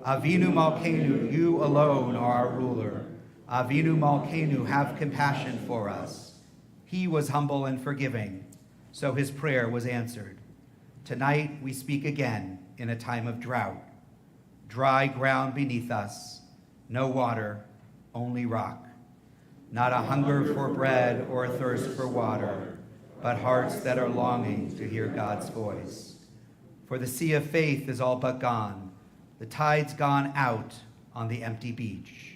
Avinu Malkeinu, you alone are our ruler. Avinu Malkeinu, have compassion for us. He was humble and forgiving, so his prayer was answered. Tonight we speak again in a time of drought. Dry ground beneath us, no water, only rock. Not a hunger for bread or a thirst for water, but hearts that are longing to hear God's voice. For the sea of faith is all but gone. The tide's gone out on the empty beach.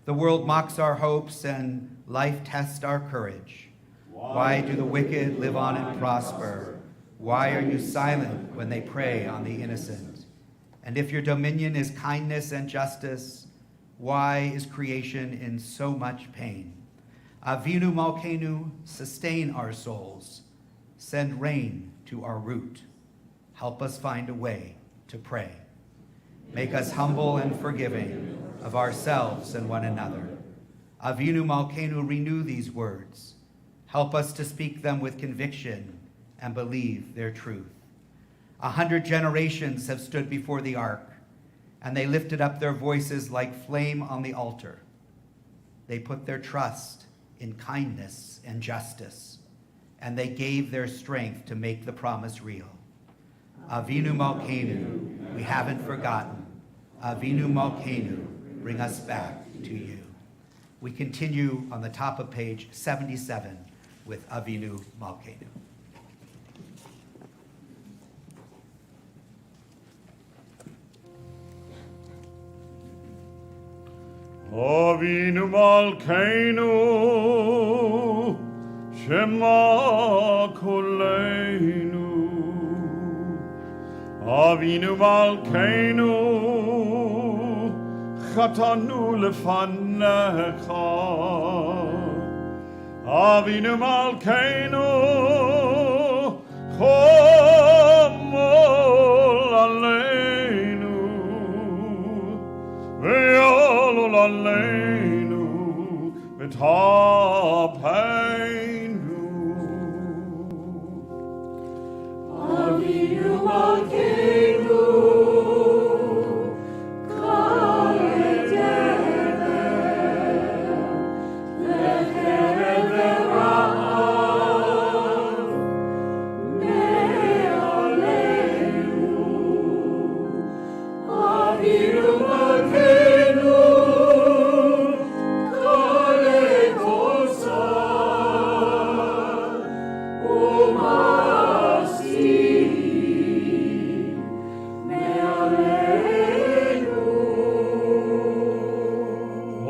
The world mocks our hopes and life tests our courage. Why do the wicked live on and prosper? Why are you silent when they prey on the innocent? And if your dominion is kindness and justice, why is creation in so much pain? Avinu Malkeinu, sustain our souls. Send rain to our root. Help us find a way to pray. Make us humble and forgiving of ourselves and one another. Avinu Malkeinu, renew these words. Help us to speak them with conviction and believe their truth. 100 generations have stood before the ark, and they lifted up their voices like flame on the altar. They put their trust in kindness and justice, and they gave their strength to make the promise real. Avinu Malkeinu, we haven't forgotten. Avinu Malkeinu, bring us back to you. We continue on the top of page 77 with Avinu Malkeinu. Avinu Malkeinu, Shema Koleinu. Avinu Malkeinu, Chatanu lefanecha. Avinu Malkeinu, Chomol aleinu, Ve'olol aleinu, V'tapeinu. Avinu Malkeinu,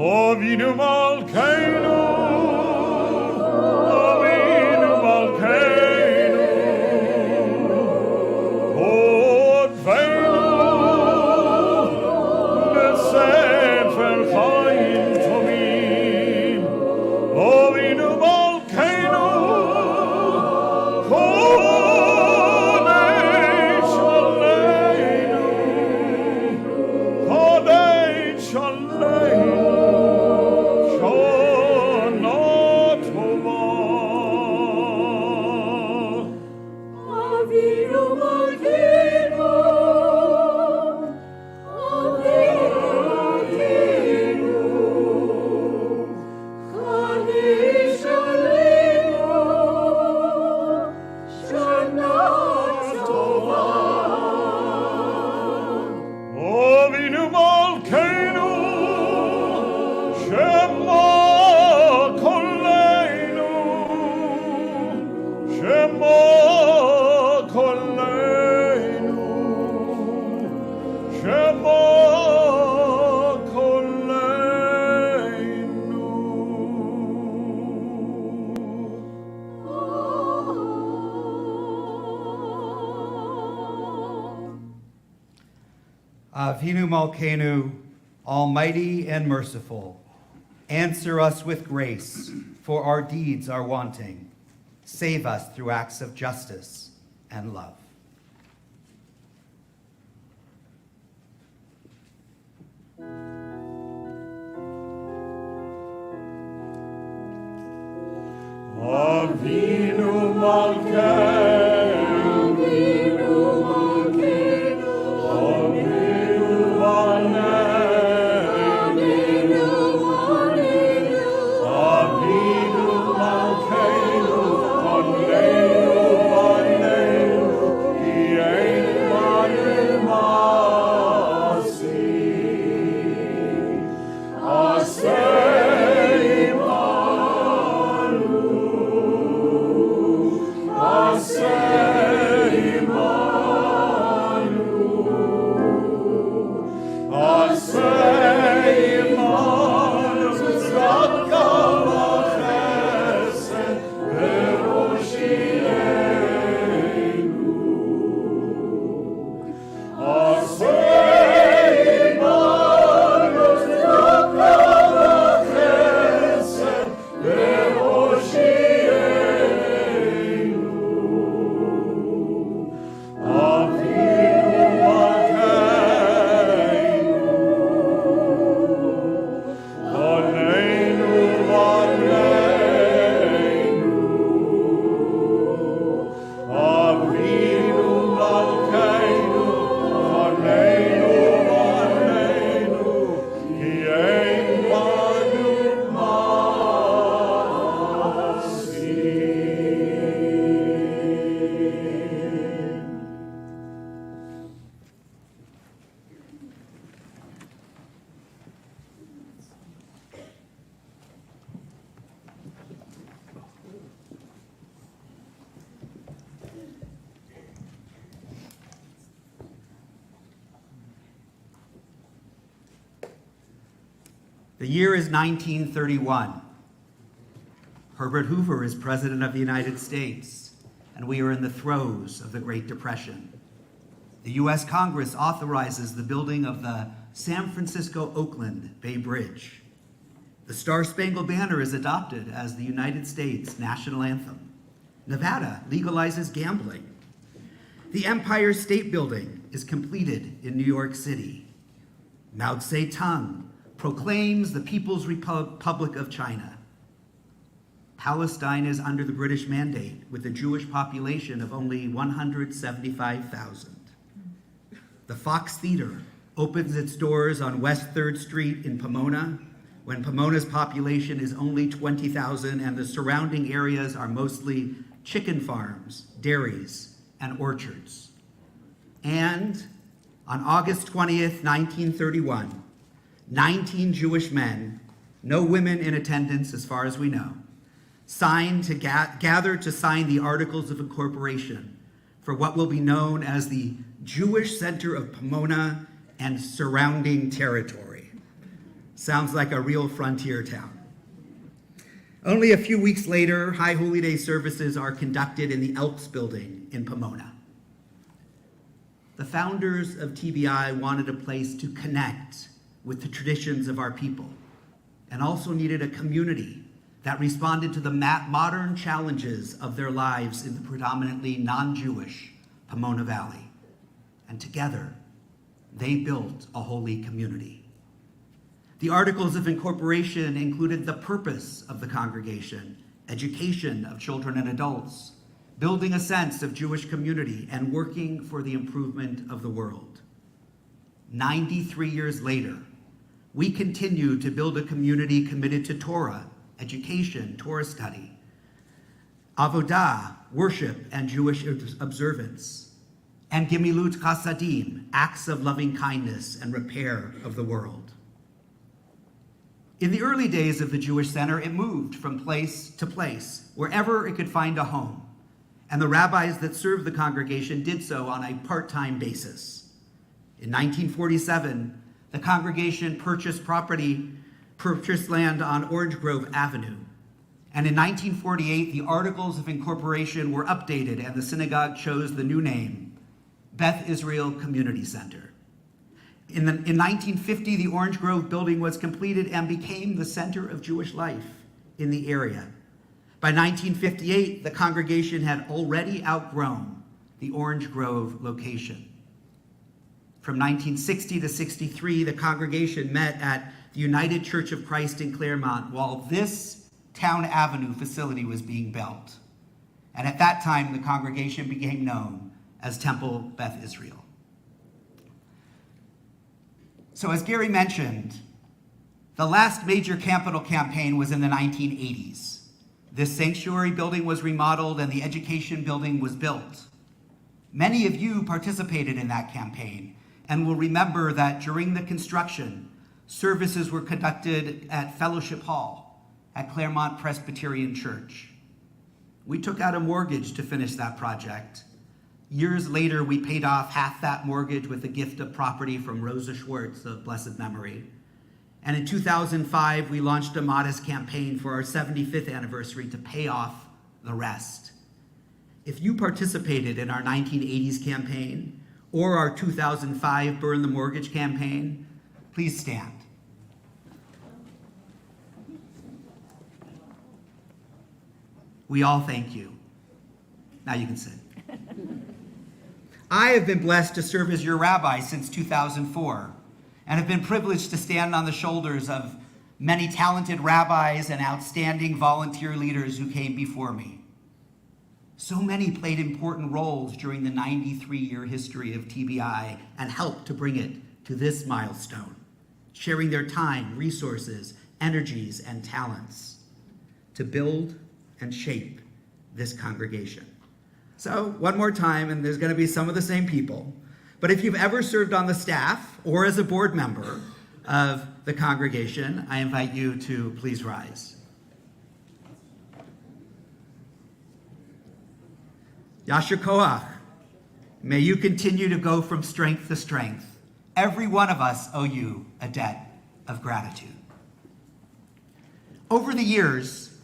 Avinu Malkeinu, Avinu Malkeinu, Odveinu, Besefer Chaim Tovim. Avinu Malkeinu, Kodesh Aleinu, Kodesh Aleinu. Avinu Malkeinu, almighty and merciful, answer us with grace, for our deeds are wanting. Save us through acts of justice and love. Avinu Malkeinu. The year is 1931. Herbert Hoover is President of the United States, and we are in the throes of the Great Depression. The U.S. Congress authorizes the building of the San Francisco-Oakland Bay Bridge. The Star-Spangled Banner is adopted as the United States national anthem. Nevada legalizes gambling. The Empire State Building is completed in New York City. Mao Zedong proclaims the People's Republic of China. Palestine is under the British Mandate with a Jewish population of only 175,000. The Fox Theater opens its doors on West 3rd Street in Pomona when Pomona's population is only 20,000 and the surrounding areas are mostly chicken farms, dairies, and orchards. And on August 20th, 1931, 19 Jewish men, no women in attendance as far as we know, gathered to sign the Articles of Incorporation for what will be known as the Jewish Center of Pomona and surrounding territory. Sounds like a real frontier town. Only a few weeks later, High Holy Day services are conducted in the Elks Building in Pomona. The founders of TBI wanted a place to connect with the traditions of our people and also needed a community that responded to the modern challenges of their lives in the predominantly non-Jewish Pomona Valley. And together, they built a holy community. The Articles of Incorporation included the purpose of the congregation, education of children and adults, building a sense of Jewish community, and working for the improvement of the world. 93 years later, we continue to build a community committed to Torah, education, Torah study, avodah, worship, and Jewish observance, and gimilut chasadim, acts of loving kindness and repair of the world. In the early days of the Jewish Center, it moved from place to place, wherever it could find a home, and the rabbis that served the congregation did so on a part-time basis. In 1947, the congregation purchased land on Orange Grove Avenue. And in 1948, the Articles of Incorporation were updated and the synagogue chose the new name, Beth Israel Community Center. In 1950, the Orange Grove building was completed and became the center of Jewish life in the area. By 1958, the congregation had already outgrown the Orange Grove location. From 1960 to 63, the congregation met at the United Church of Christ in Claremont while this Town Avenue facility was being built. And at that time, the congregation became known as Temple Beth Israel. So as Gary mentioned, the last major capital campaign was in the 1980s. This sanctuary building was remodeled and the education building was built. Many of you participated in that campaign and will remember that during the construction, services were conducted at Fellowship Hall at Claremont Presbyterian Church. We took out a mortgage to finish that project. Years later, we paid off half that mortgage with a gift of property from Rosa Schwartz of blessed memory. And in 2005, we launched a modest campaign for our 75th anniversary to pay off the rest. If you participated in our 1980s campaign or our 2005 Burn the Mortgage campaign, please stand. We all thank you. Now you can sit. I have been blessed to serve as your rabbi since 2004 and have been privileged to stand on the shoulders of many talented rabbis and outstanding volunteer leaders who came before me. So many played important roles during the 93-year history of TBI and helped to bring it to this milestone, sharing their time, resources, energies, and talents to build and shape this congregation. So one more time, and there's going to be some of the same people, but if you've ever served on the staff or as a board member of the congregation, I invite you to please rise. Yasher Koach, may you continue to go from strength to strength. Every one of us owe you a debt of gratitude. Over the years,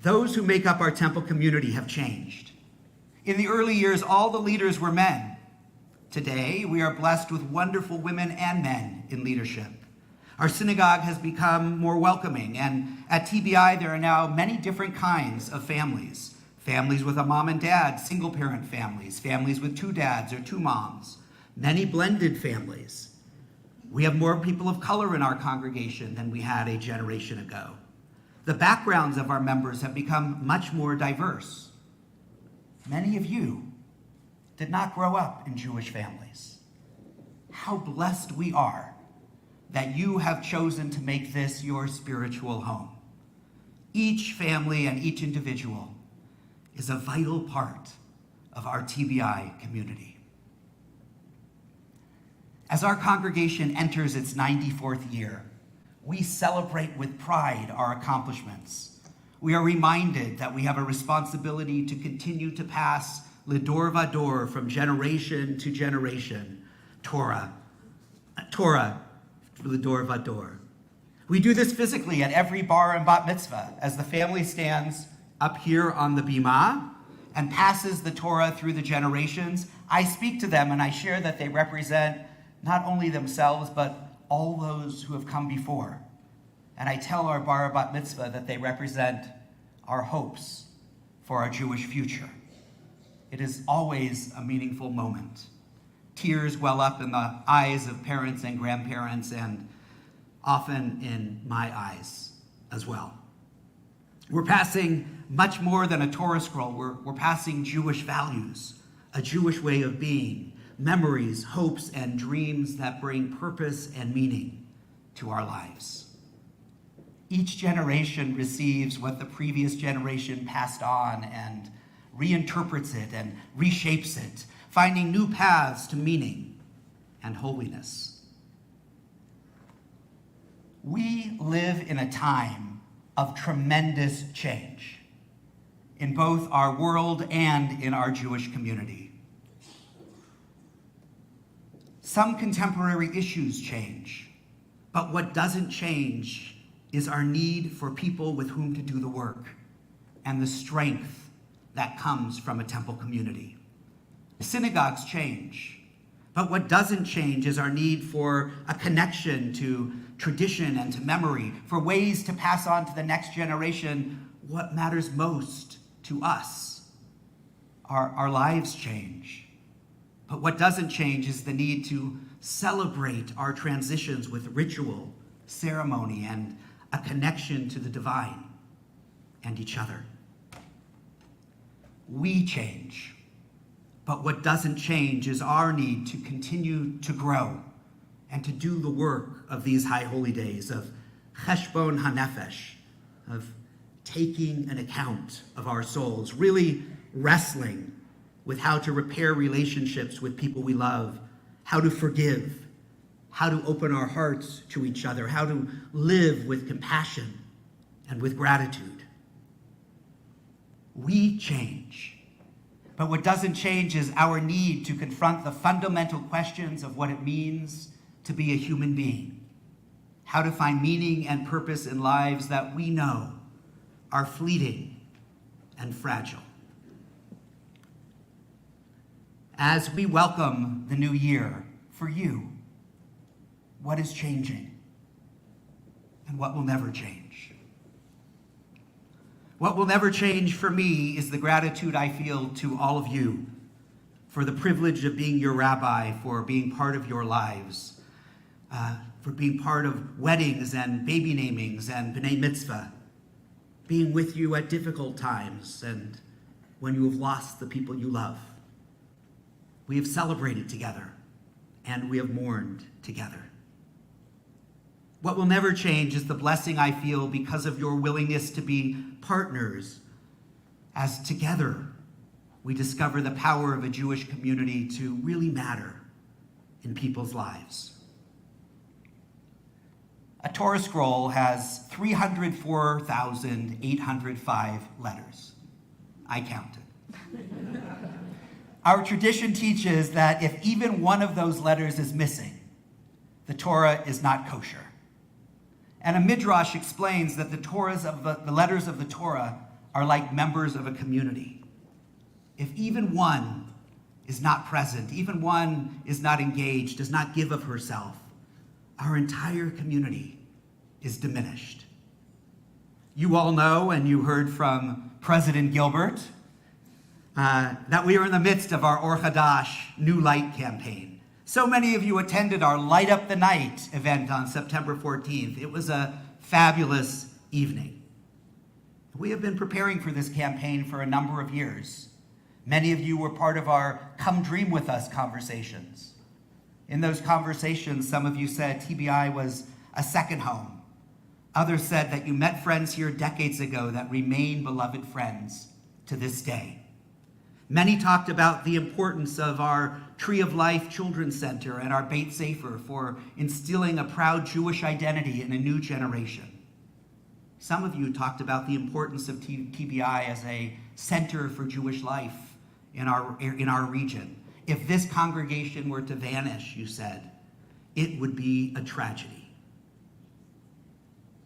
those who make up our temple community have changed. In the early years, all the leaders were men. Today, we are blessed with wonderful women and men in leadership. Our synagogue has become more welcoming, and at TBI, there are now many different kinds of families. Families with a mom and dad, single-parent families, families with 2 dads or 2 moms, many blended families. We have more people of color in our congregation than we had a generation ago. The backgrounds of our members have become much more diverse. Many of you did not grow up in Jewish families. How blessed we are that you have chosen to make this your spiritual home. Each family and each individual is a vital part of our TBI community. As our congregation enters its 94th year, we celebrate with pride our accomplishments. We are reminded that we have a responsibility to continue to pass L'Dor Vador from generation to generation, Torah, L'Dor Vador. We do this physically at every bar and bat mitzvah as the family stands up here on the bima and passes the Torah through the generations. I speak to them and I share that they represent not only themselves, but all those who have come before. And I tell our bar bat mitzvah that they represent our hopes for our Jewish future. It is always a meaningful moment. Tears well up in the eyes of parents and grandparents, and often in my eyes as well. We're passing much more than a Torah scroll. We're passing Jewish values, a Jewish way of being, memories, hopes, and dreams that bring purpose and meaning to our lives. Each generation receives what the previous generation passed on and reinterprets it and reshapes it, finding new paths to meaning and holiness. We live in a time of tremendous change in both our world and in our Jewish community. Some contemporary issues change, but what doesn't change is our need for people with whom to do the work and the strength that comes from a temple community. Synagogues change, but what doesn't change is our need for a connection to tradition and to memory, for ways to pass on to the next generation what matters most to us. Our lives change, but what doesn't change is the need to celebrate our transitions with ritual, ceremony, and a connection to the divine and each other. We change, but what doesn't change is our need to continue to grow and to do the work of these high holy days of cheshbon hanefesh, of taking an account of our souls, really wrestling with how to repair relationships with people we love, how to forgive, how to open our hearts to each other, how to live with compassion and with gratitude. We change, but what doesn't change is our need to confront the fundamental questions of what it means to be a human being, how to find meaning and purpose in lives that we know are fleeting and fragile. As we welcome the new year for you, what is changing and what will never change? What will never change for me is the gratitude I feel to all of you for the privilege of being your rabbi, for being part of your lives, for being part of weddings and baby namings and b'nai mitzvah, being with you at difficult times and when you have lost the people you love. We have celebrated together and we have mourned together. What will never change is the blessing I feel because of your willingness to be partners, as together we discover the power of a Jewish community to really matter in people's lives. A Torah scroll has 304,805 letters. I counted. Our tradition teaches that if even one of those letters is missing, the Torah is not kosher. And a midrash explains that the letters of the Torah are like members of a community. If even one is not present, even one is not engaged, does not give of herself, our entire community is diminished. You all know, and you heard from President Gilbert, that we are in the midst of our Or Chadash New Light campaign. So many of you attended our Light Up the Night event on September 14th. It was a fabulous evening. We have been preparing for this campaign for a number of years. Many of you were part of our Come Dream With Us conversations. In those conversations, some of you said TBI was a second home. Others said that you met friends here decades ago that remain beloved friends to this day. Many talked about the importance of our Tree of Life Children's Center and our Beit Sefer for instilling a proud Jewish identity in a new generation. Some of you talked about the importance of TBI as a center for Jewish life in our region. If this congregation were to vanish, you said, it would be a tragedy.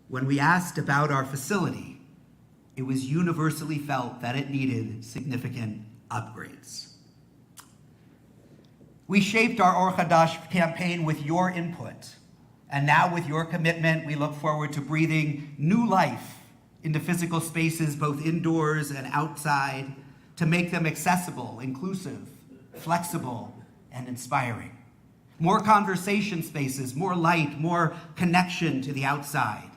When we asked about our facility, it was universally felt that it needed significant upgrades. We shaped our Or Chadash campaign with your input, and now with your commitment, we look forward to breathing new life into physical spaces, both indoors and outside, to make them accessible, inclusive, flexible, and inspiring. More conversation spaces, more light, more connection to the outside.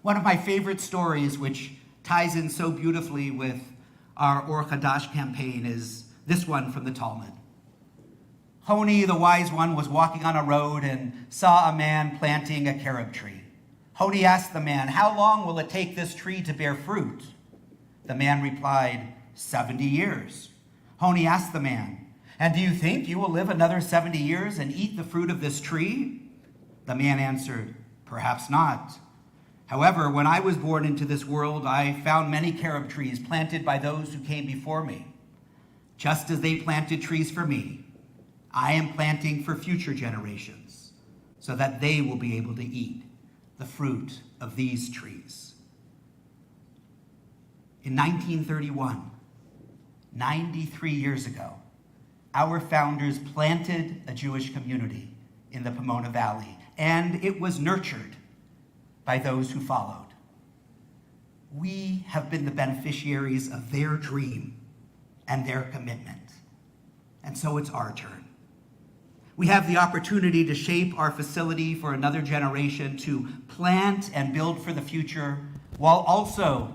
One of my favorite stories, which ties in so beautifully with our Or Chadash campaign, is this one from the Talmud. Honi, the wise one, was walking on a road and saw a man planting a carob tree. Honi asked the man, "How long will it take this tree to bear fruit?" The man replied, 70 years. Honi asked the man, "And do you think you will live another 70 years and eat the fruit of this tree?" The man answered, "Perhaps not. However, when I was born into this world, I found many carob trees planted by those who came before me. Just as they planted trees for me, I am planting for future generations so that they will be able to eat the fruit of these trees." In 1931, 93 years ago, our founders planted a Jewish community in the Pomona Valley, and it was nurtured by those who followed. We have been the beneficiaries of their dream and their commitment, and so it's our turn. We have the opportunity to shape our facility for another generation, to plant and build for the future, while also,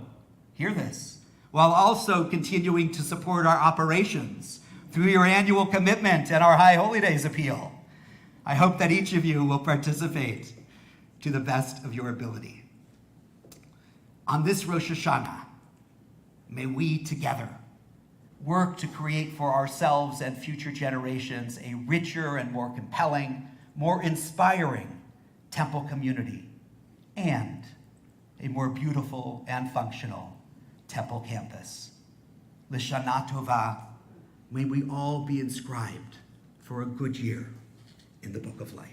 hear this, while also continuing to support our operations through your annual commitment and our High Holy Days appeal. I hope that each of you will participate to the best of your ability. On this Rosh HaShanah, may we together work to create for ourselves and future generations a richer and more compelling, more inspiring temple community and a more beautiful and functional temple campus. L'Shana Tovah, may we all be inscribed for a good year in the Book of Life.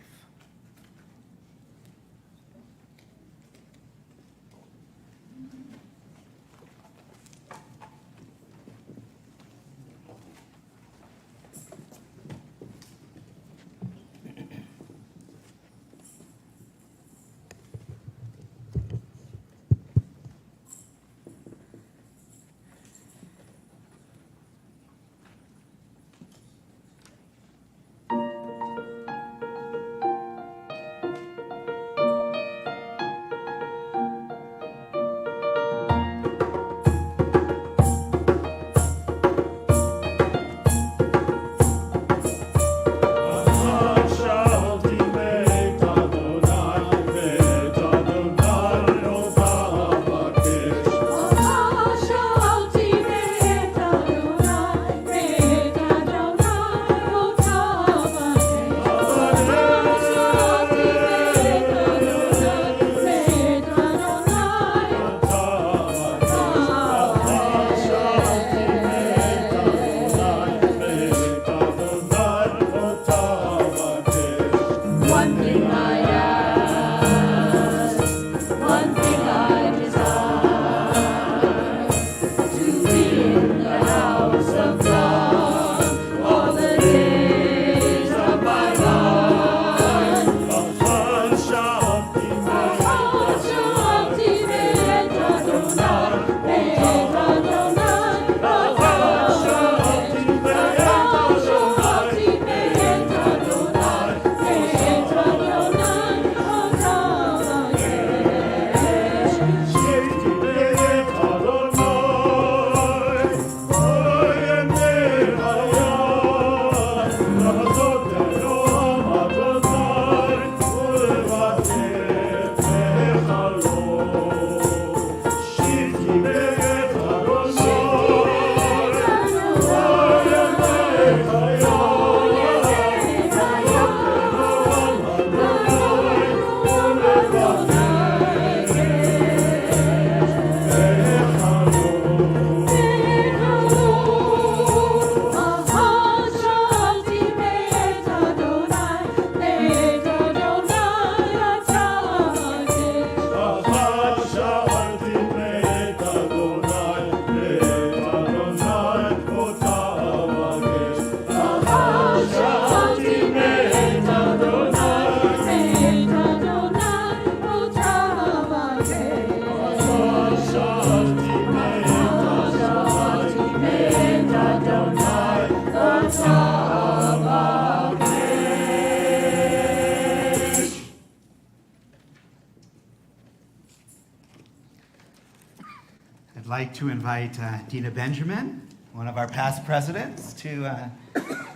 like to invite Dina Benjamin, one of our past presidents, to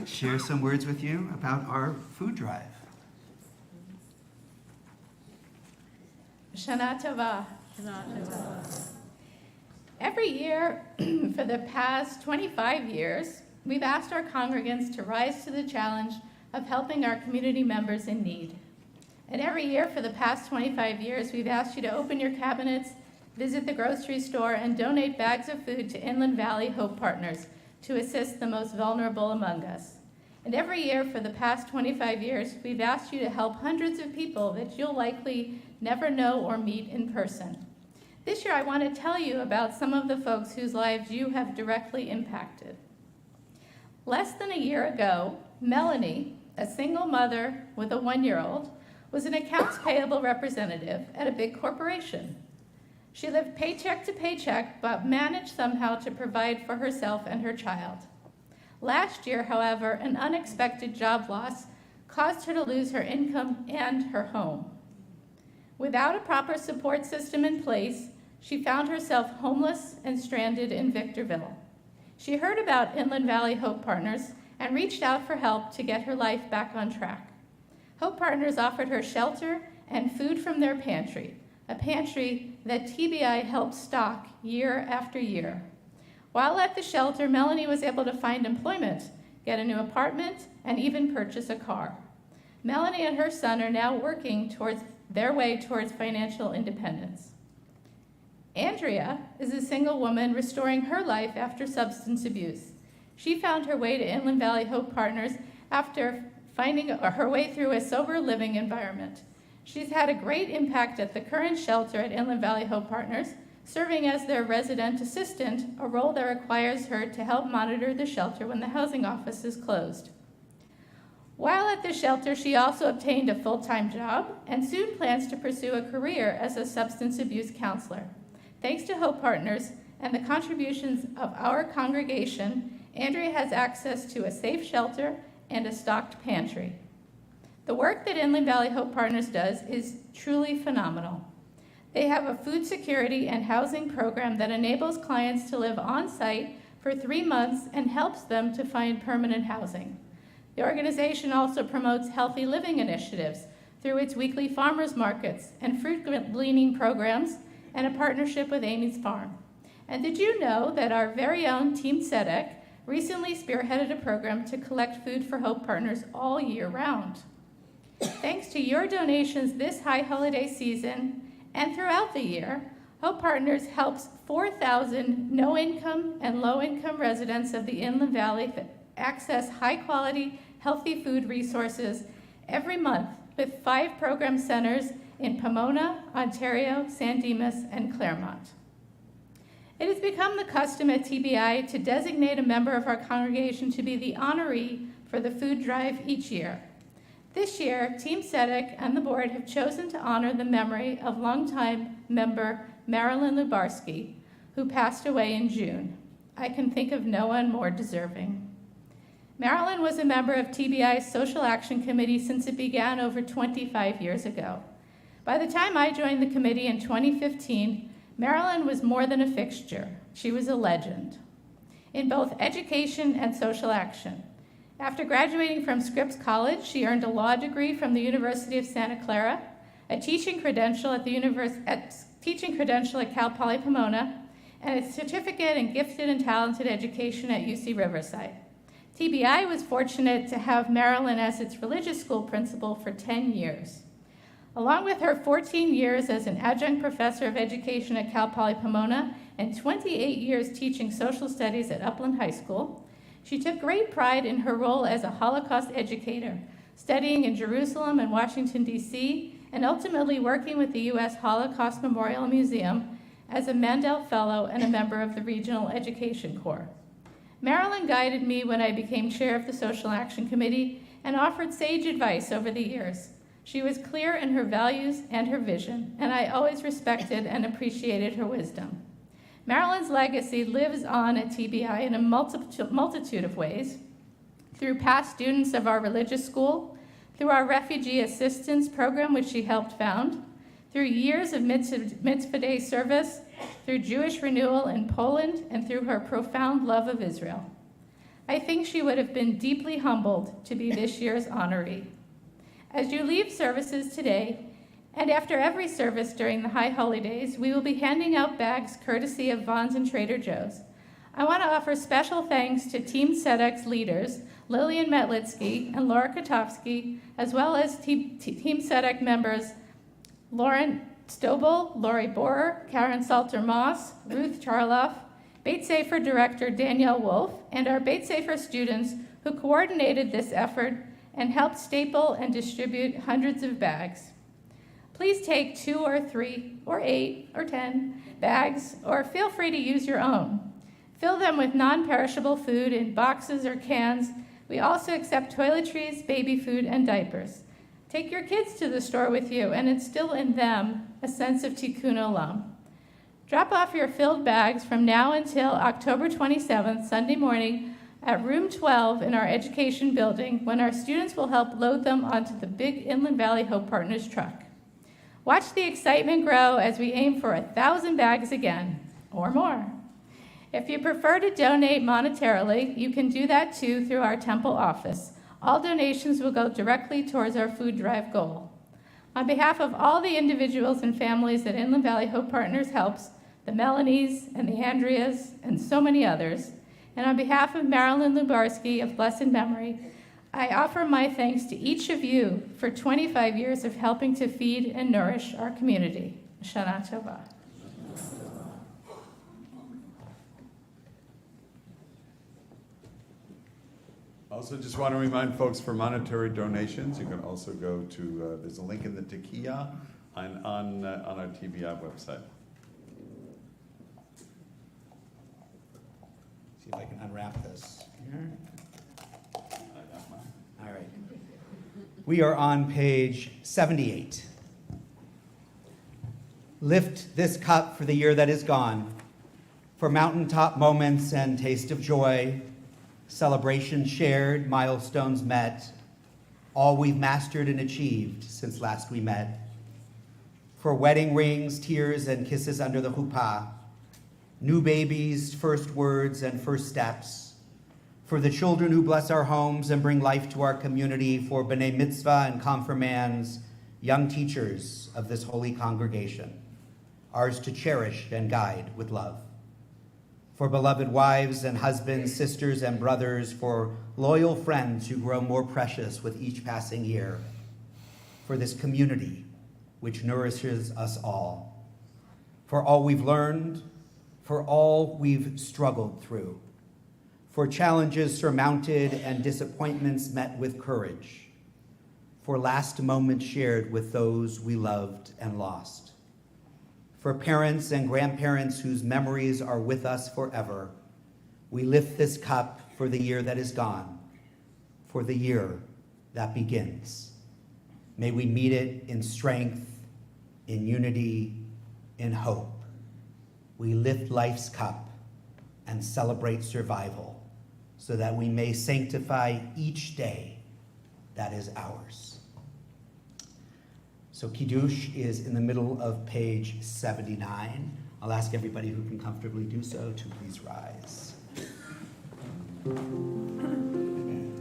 share some words with you about our food drive. Shana Tovah. Every year for the past 25 years, we've asked our congregants to rise to the challenge of helping our community members in need. And every year for the past 25 years, we've asked you to open your cabinets, visit the grocery store, and donate bags of food to Inland Valley Hope Partners to assist the most vulnerable among us. And every year for the past 25 years, we've asked you to help hundreds of people that you'll likely never know or meet in person. This year, I want to tell you about some of the folks whose lives you have directly impacted. Less than a year ago, Melanie, a single mother with a 1-year-old, was an accounts payable representative at a big corporation. She lived paycheck to paycheck, but managed somehow to provide for herself and her child. Last year, however, an unexpected job loss caused her to lose her income and her home. Without a proper support system in place, she found herself homeless and stranded in Victorville. She heard about Inland Valley Hope Partners and reached out for help to get her life back on track. Hope Partners offered her shelter and food from their pantry, a pantry that TBI helped stock year after year. While at the shelter, Melanie was able to find employment, get a new apartment, and even purchase a car. Melanie and her son are now working towards their way towards financial independence. Andrea is a single woman restoring her life after substance abuse. She found her way to Inland Valley Hope Partners after finding her way through a sober living environment. She's had a great impact at the current shelter at Inland Valley Hope Partners, serving as their resident assistant, a role that requires her to help monitor the shelter when the housing office is closed. While at the shelter, she also obtained a full-time job and soon plans to pursue a career as a substance abuse counselor. Thanks to Hope Partners and the contributions of our congregation, Andrea has access to a safe shelter and a stocked pantry. The work that Inland Valley Hope Partners does is truly phenomenal. They have a food security and housing program that enables clients to live on-site for 3 months and helps them to find permanent housing. The organization also promotes healthy living initiatives through its weekly farmers markets and fruit gleaning programs and a partnership with Amy's Farm. And did you know that our very own Team Tzedek recently spearheaded a program to collect food for Hope Partners all year round? Thanks to your donations this high holiday season and throughout the year, Hope Partners helps 4,000 no-income and low-income residents of the Inland Valley access high-quality, healthy food resources every month with 5 program centers in Pomona, Ontario, San Dimas, and Claremont. It has become the custom at TBI to designate a member of our congregation to be the honoree for the food drive each year. This year, Team Tzedek and the board have chosen to honor the memory of longtime member Marilyn Lubarsky, who passed away in June. I can think of no one more deserving. Marilyn was a member of TBI's Social Action Committee since it began over 25 years ago. By the time I joined the committee in 2015, Marilyn was more than a fixture. She was a legend in both education and social action. After graduating from Scripps College, she earned a law degree from the University of Santa Clara, a teaching credential at Cal Poly Pomona, and a certificate in gifted and talented education at UC Riverside. TBI was fortunate to have Marilyn as its religious school principal for 10 years. Along with her 14 years as an adjunct professor of education at Cal Poly Pomona and 28 years teaching social studies at Upland High School, she took great pride in her role as a Holocaust educator, studying in Jerusalem and Washington, D.C., and ultimately working with the U.S. Holocaust Memorial Museum as a Mandel Fellow and a member of the Regional Education Corps. Marilyn guided me when I became chair of the Social Action Committee and offered sage advice over the years. She was clear in her values and her vision, and I always respected and appreciated her wisdom. Marilyn's legacy lives on at TBI in a multitude of ways, through past students of our religious school, through our refugee assistance program, which she helped found, through years of Mitzvah Day service, through Jewish renewal in Poland, and through her profound love of Israel. I think she would have been deeply humbled to be this year's honoree. As you leave services today, and after every service during the High Holy Days, we will be handing out bags courtesy of Vons and Trader Joe's. I want to offer special thanks to Team SEDEX leaders, Lillian Metlitsky and Laura Kotowski, as well as Team SEDEX members Lauren Stobel, Lori Borer, Karen Salter-Moss, Ruth Charloff, Beit Sefer Director Danielle Wolf, and our Beit Sefer students who coordinated this effort and helped staple and distribute hundreds of bags. Please take 2 or 3 or 8 or 10 bags, or feel free to use your own. Fill them with non-perishable food in boxes or cans. We also accept toiletries, baby food, and diapers. Take your kids to the store with you and instill in them a sense of tikkun olam. Drop off your filled bags from now until October 27th, Sunday morning, at room 12 in our education building, when our students will help load them onto the big Inland Valley Hope Partners truck. Watch the excitement grow as we aim for 1,000 bags again, or more. If you prefer to donate monetarily, you can do that too through our temple office. All donations will go directly towards our food drive goal. On behalf of all the individuals and families that Inland Valley Hope Partners helps, the Melanies and the Andreas and so many others, and on behalf of Marilyn Lubarski of blessed memory, I offer my thanks to each of you for 25 years of helping to feed and nourish our community. HaShanah Tovah. Also, just want to remind folks, for monetary donations, you can also go to, there's a link in the Tekiah on our TBI website. See if I can unwrap this here. All right. We are on page 78. Lift this cup for the year that is gone, for mountaintop moments and taste of joy, celebration shared, milestones met, all we've mastered and achieved since last we met. For wedding rings, tears, and kisses under the chuppah, new babies, first words, and first steps. For the children who bless our homes and bring life to our community, for b'nai mitzvah and confirmands, young teachers of this holy congregation, ours to cherish and guide with love. For beloved wives and husbands, sisters and brothers, for loyal friends who grow more precious with each passing year, for this community which nourishes us all, for all we've learned, for all we've struggled through, for challenges surmounted and disappointments met with courage, for last moments shared with those we loved and lost, for parents and grandparents whose memories are with us forever. We lift this cup for the year that is gone, for the year that begins. May we meet it in strength, in unity, in hope. We lift life's cup and celebrate survival, so that we may sanctify each day that is ours. So Kiddush is in the middle of page 79. I'll ask everybody who can comfortably do so to please rise.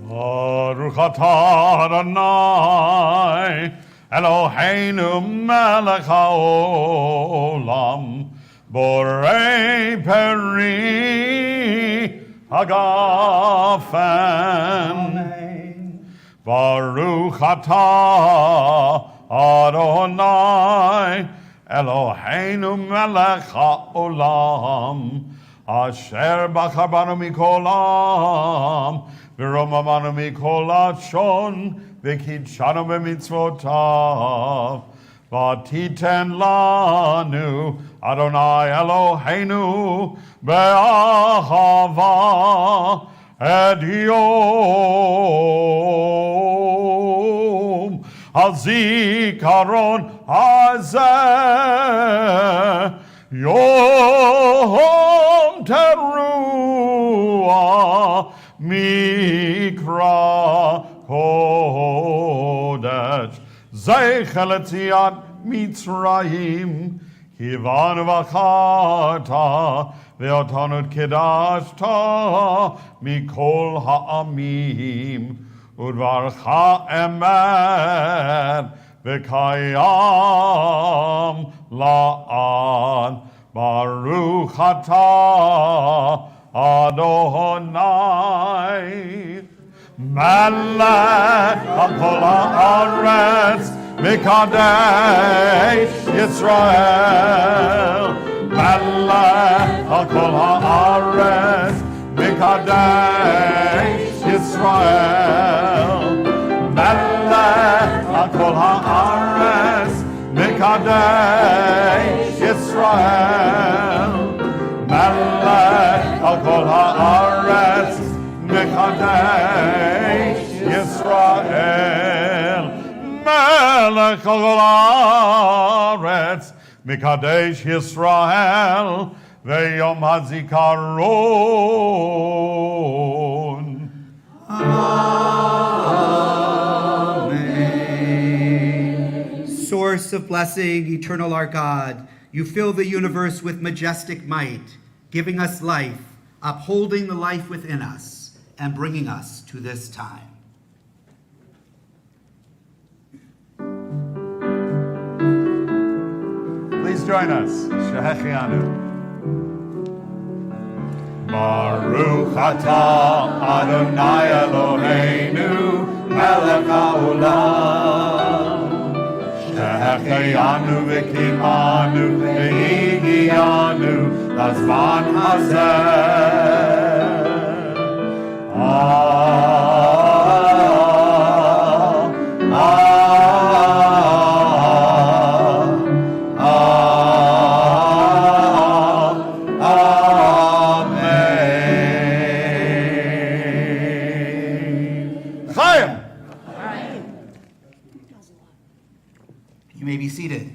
Baruch atah Adonai Eloheinu melech haolam borei peri hagafen. Baruch atah Adonai Eloheinu melech haolam asher bachar banu mikol am v'romamanu mikol hashon v'kidshanu b'mitzvotav v'titen lanu Adonai Eloheinu be'ahava et yom hazikaron hazeh Yom Teruah Mikra Kodesh Zeichel Etziat מצרים, הבנו בחרת, ואותנו קידשת מכל העמים, ודברך אמת וקיים לעד. ברוך אתה אדוני, מלך על כל הארץ, מקדש ישראל. מלך על כל הארץ, מקדש ישראל. מלך על כל הארץ, מקדש ישראל. מלך על כל הארץ, מקדש ישראל. מלך על כל הארץ, מקדש ישראל, ויום הזיכרון. Amen. Source of blessing, eternal our God, you fill the universe with majestic might, giving us life, upholding the life within us, and bringing us to this time. Please join us. Shehechianu. Baruch atah Adonai Eloheinu melech haolam. Shehechianu v'kimanu v'higianu lazman hazeh. You may be seated.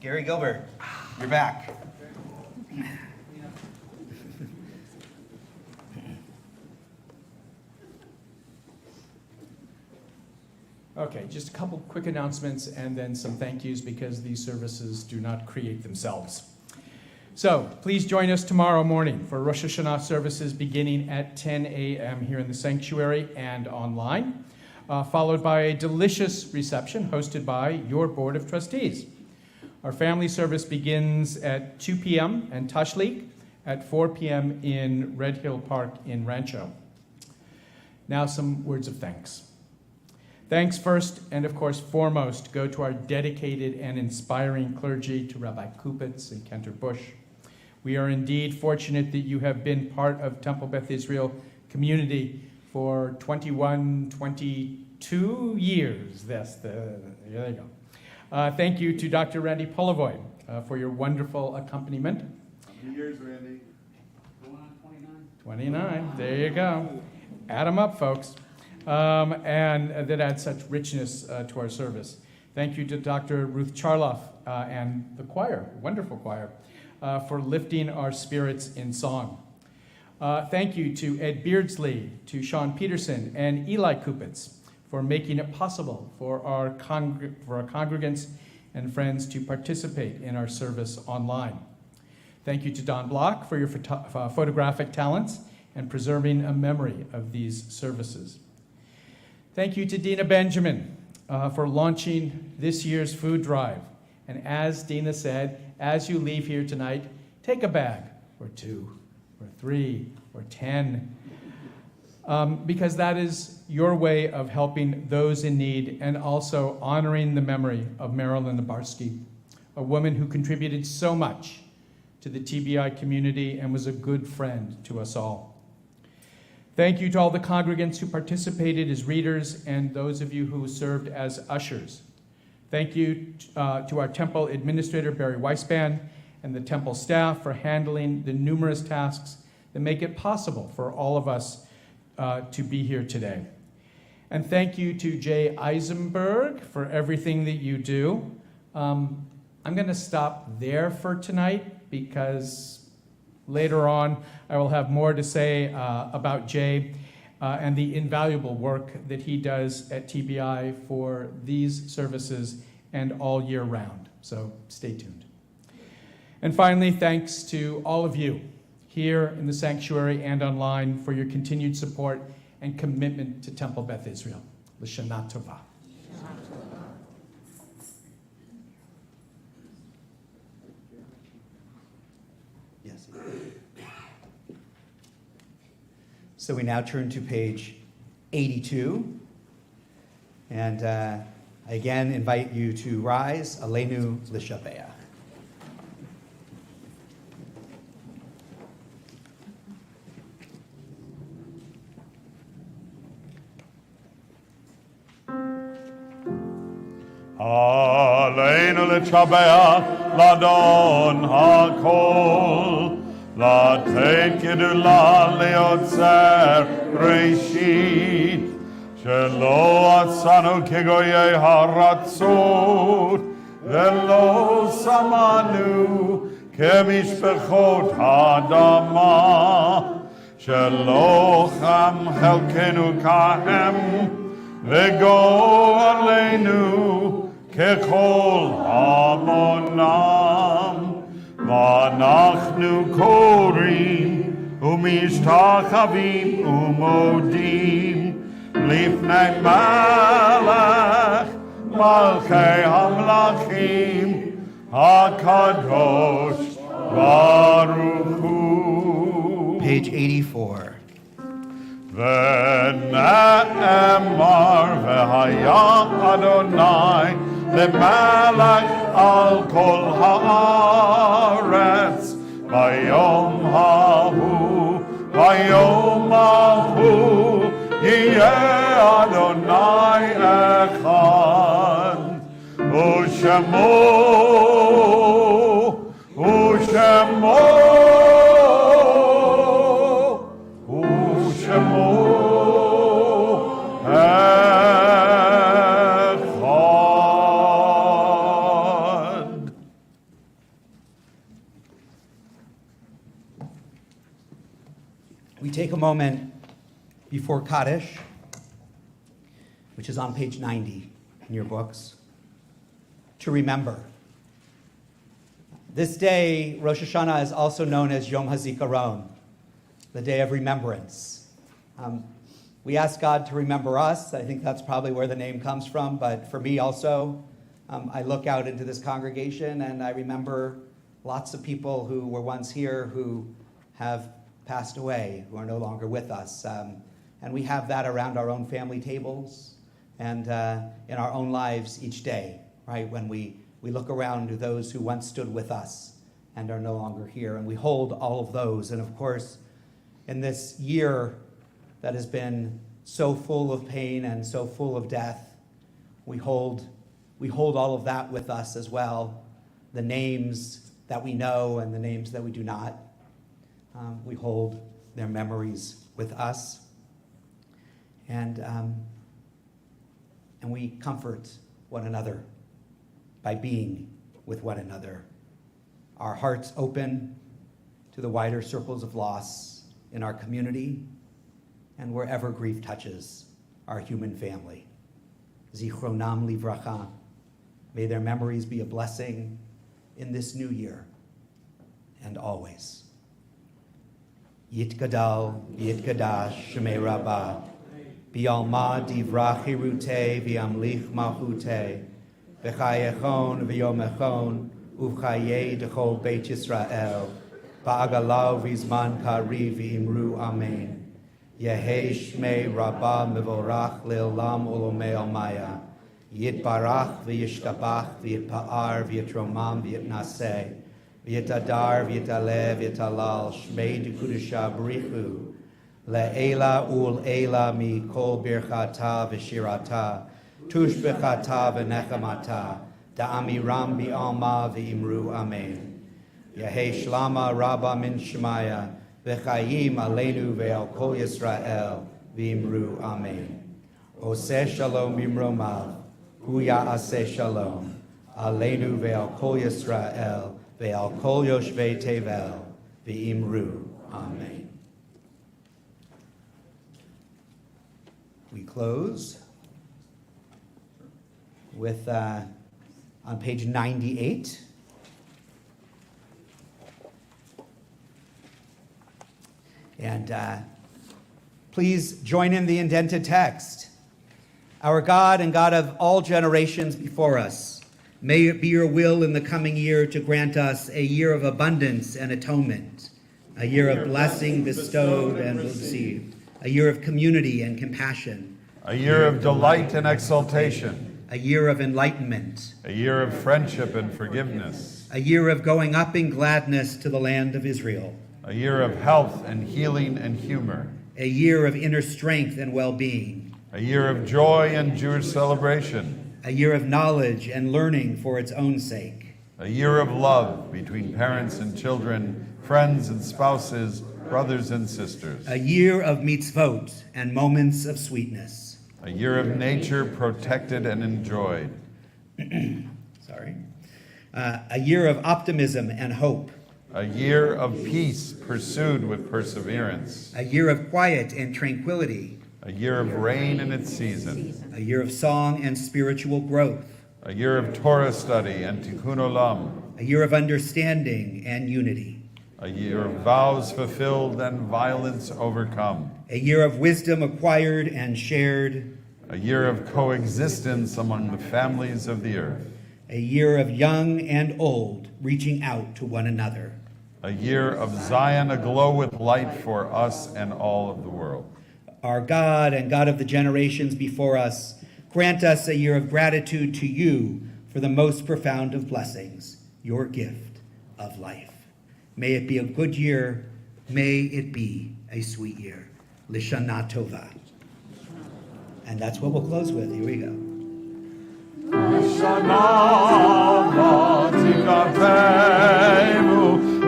Gary Gilbert, you're back. Okay, just a couple quick announcements and then some thank yous because these services do not create themselves. So please join us tomorrow morning for Rosh Hashanah services beginning at 10 a.m. here in the sanctuary and online, followed by a delicious reception hosted by your Board of Trustees. Our family service begins at 2 p.m. and Tashlik at 4 p.m. in Red Hill Park in Rancho. Now some words of thanks. Thanks first and, of course, foremost go to our dedicated and inspiring clergy, to Rabbi Kupitz and Cantor Bush. We are indeed fortunate that you have been part of Temple Beth Israel community for 21, 22 years. There you go. Thank you to Dr. Randy Polivoy for your wonderful accompaniment. How many years, Randy? 29. There you go. Add them up, folks. And that adds such richness to our service. Thank you to Dr. Ruth Charloff and the choir, wonderful choir, for lifting our spirits in song. Thank you to Ed Beardsley, to Sean Peterson, and Eli Kupitz for making it possible for our congregants and friends to participate in our service online. Thank you to Don Block for your photographic talents and preserving a memory of these services. Thank you to Dina Benjamin for launching this year's food drive. And as Dina said, as you leave here tonight, take a bag or 2 or 3 or 10, because that is your way of helping those in need and also honoring the memory of Marilyn Nabarsky, a woman who contributed so much to the TBI community and was a good friend to us all. Thank you to all the congregants who participated as readers and those of you who served as ushers. Thank you to our temple administrator, Barry Weisband, and the temple staff for handling the numerous tasks that make it possible for all of us to be here today. And thank you to Jay Eisenberg for everything that you do. I'm going to stop there for tonight because later on, I will have more to say about Jay and the invaluable work that he does at TBI for these services and all year round. So stay tuned. And finally, thanks to all of you here in the sanctuary and online for your continued support and commitment to Temple Beth Israel. L'Shana Tovah. Yes. So we now turn to page 82. And I again invite you to rise, Aleinu L'Shabeach. Aleinu l'shabeach l'Adon hakol, l'tet gedula leotzer reishit, shelo atzanu kegoyei haratzot, velo samanu kemishpechot hadama, shelo cham chelkenu kahem, v'go aleinu ככל המונם, ואנחנו קוראים ומשתחווים ומודים לפני מלך מלכי המלכים הקדוש ברוך הוא. Page 84. ונאמר והיה אדוני למלך על כל הארץ ביום ההוא יהיה אדוני אחד ושמו We take a moment before Kaddish, which is on page 90 in your books, to remember. This day, Rosh Hashanah, is also known as Yom HaZikaron, the day of remembrance. We ask God to remember us. I think that's probably where the name comes from, but for me also, I look out into this congregation and I remember lots of people who were once here who have passed away, who are no longer with us. And we have that around our own family tables and in our own lives each day, right? When we look around to those who once stood with us and are no longer here, and we hold all of those. And of course, in this year that has been so full of pain and so full of death, we hold all of that with us as well, the names that we know and the names that we do not. We hold their memories with us, and we comfort one another by being with one another. Our hearts open to the wider circles of loss in our community and wherever grief touches our human family. Zichronam livracha. May their memories be a blessing in this new year and always. Yitgadal, Yitkadash, Shemei Rabbah, Bialma divrach hirute, Viamlich malchute, V'chayechon v'yomechon, Uvchaye dechol Beit Yisrael, Ba'agalau v'zman kariv v'imru amen. Yehei Shmei Rabbah mevorach le'olam olomei almaya, Yitbarach v'yishtabach v'yitpa'ar v'yitromam v'yitnaseh, V'yitadar v'yitaleh v'yitalal Shmei dekudusha b'richu le'ela ul'ela mikol birchata v'shirata tushbechata v'nechamata da'amiram bi'alma v'imru amen. Yehei shlama rabba min shemaya v'chayim aleinu ve'al kol Yisrael v'imru amen. Oseh shalom bimromav hu ya'aseh shalom aleinu ve'al kol Yisrael Ve'al kol yoshvei tevel, v'imru, amen. We close with on page 98. And please join in the indented text. Our God and God of all generations before us, may it be your will in the coming year to grant us a year of abundance and atonement, a year of blessing bestowed and received, a year of community and compassion, a year of delight and exaltation, a year of enlightenment, a year of friendship and forgiveness, a year of going up in gladness to the land of Israel, a year of health and healing and humor, a year of inner strength and well-being, a year of joy and Jewish celebration, a year of knowledge and learning for its own sake, a year of love between parents and children, friends and spouses, brothers and sisters, a year of mitzvot and moments of sweetness, a year of nature protected and enjoyed, a year of optimism and hope, a year of peace pursued with perseverance, a year of quiet and tranquility, a year of rain in its season, a year of song and spiritual growth, a year of Torah study and tikkun olam, a year of understanding and unity, a year of vows fulfilled and violence overcome, a year of wisdom acquired and shared, a year of coexistence among the families of the earth, a year of young and old reaching out to one another, a year of Zion aglow with light for us and all of the world. Our God and God of the generations before us, grant us a year of gratitude to you for the most profound of blessings, your gift of life. May it be a good year. May it be a sweet year. L'shana tovah. And that's what we'll close with. Here we go. L'shana v'tikatevu,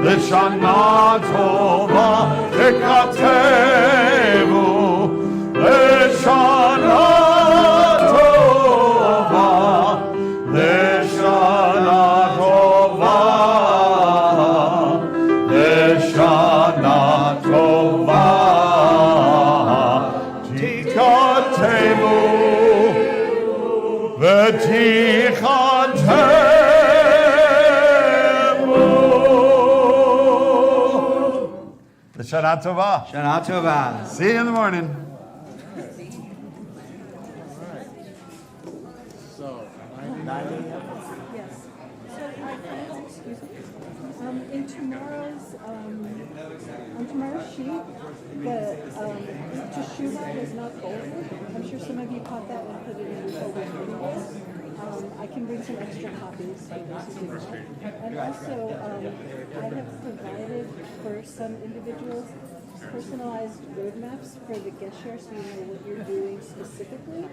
l'shana tova tikatevu, l'shana tova, l'shana tova, l'shana tova, tikatevu, Shana Tova. Shana Tova. See you in the morning. Yes. So our plans, excuse me, in tomorrow's on tomorrow's sheet, the Teshuvah is not folded. I'm sure some of you caught that and put it in your folder anyways. I can bring some extra copies for those who do that. And also, I have provided for some individuals personalized roadmaps for the Gesher so you know what you're doing specifically.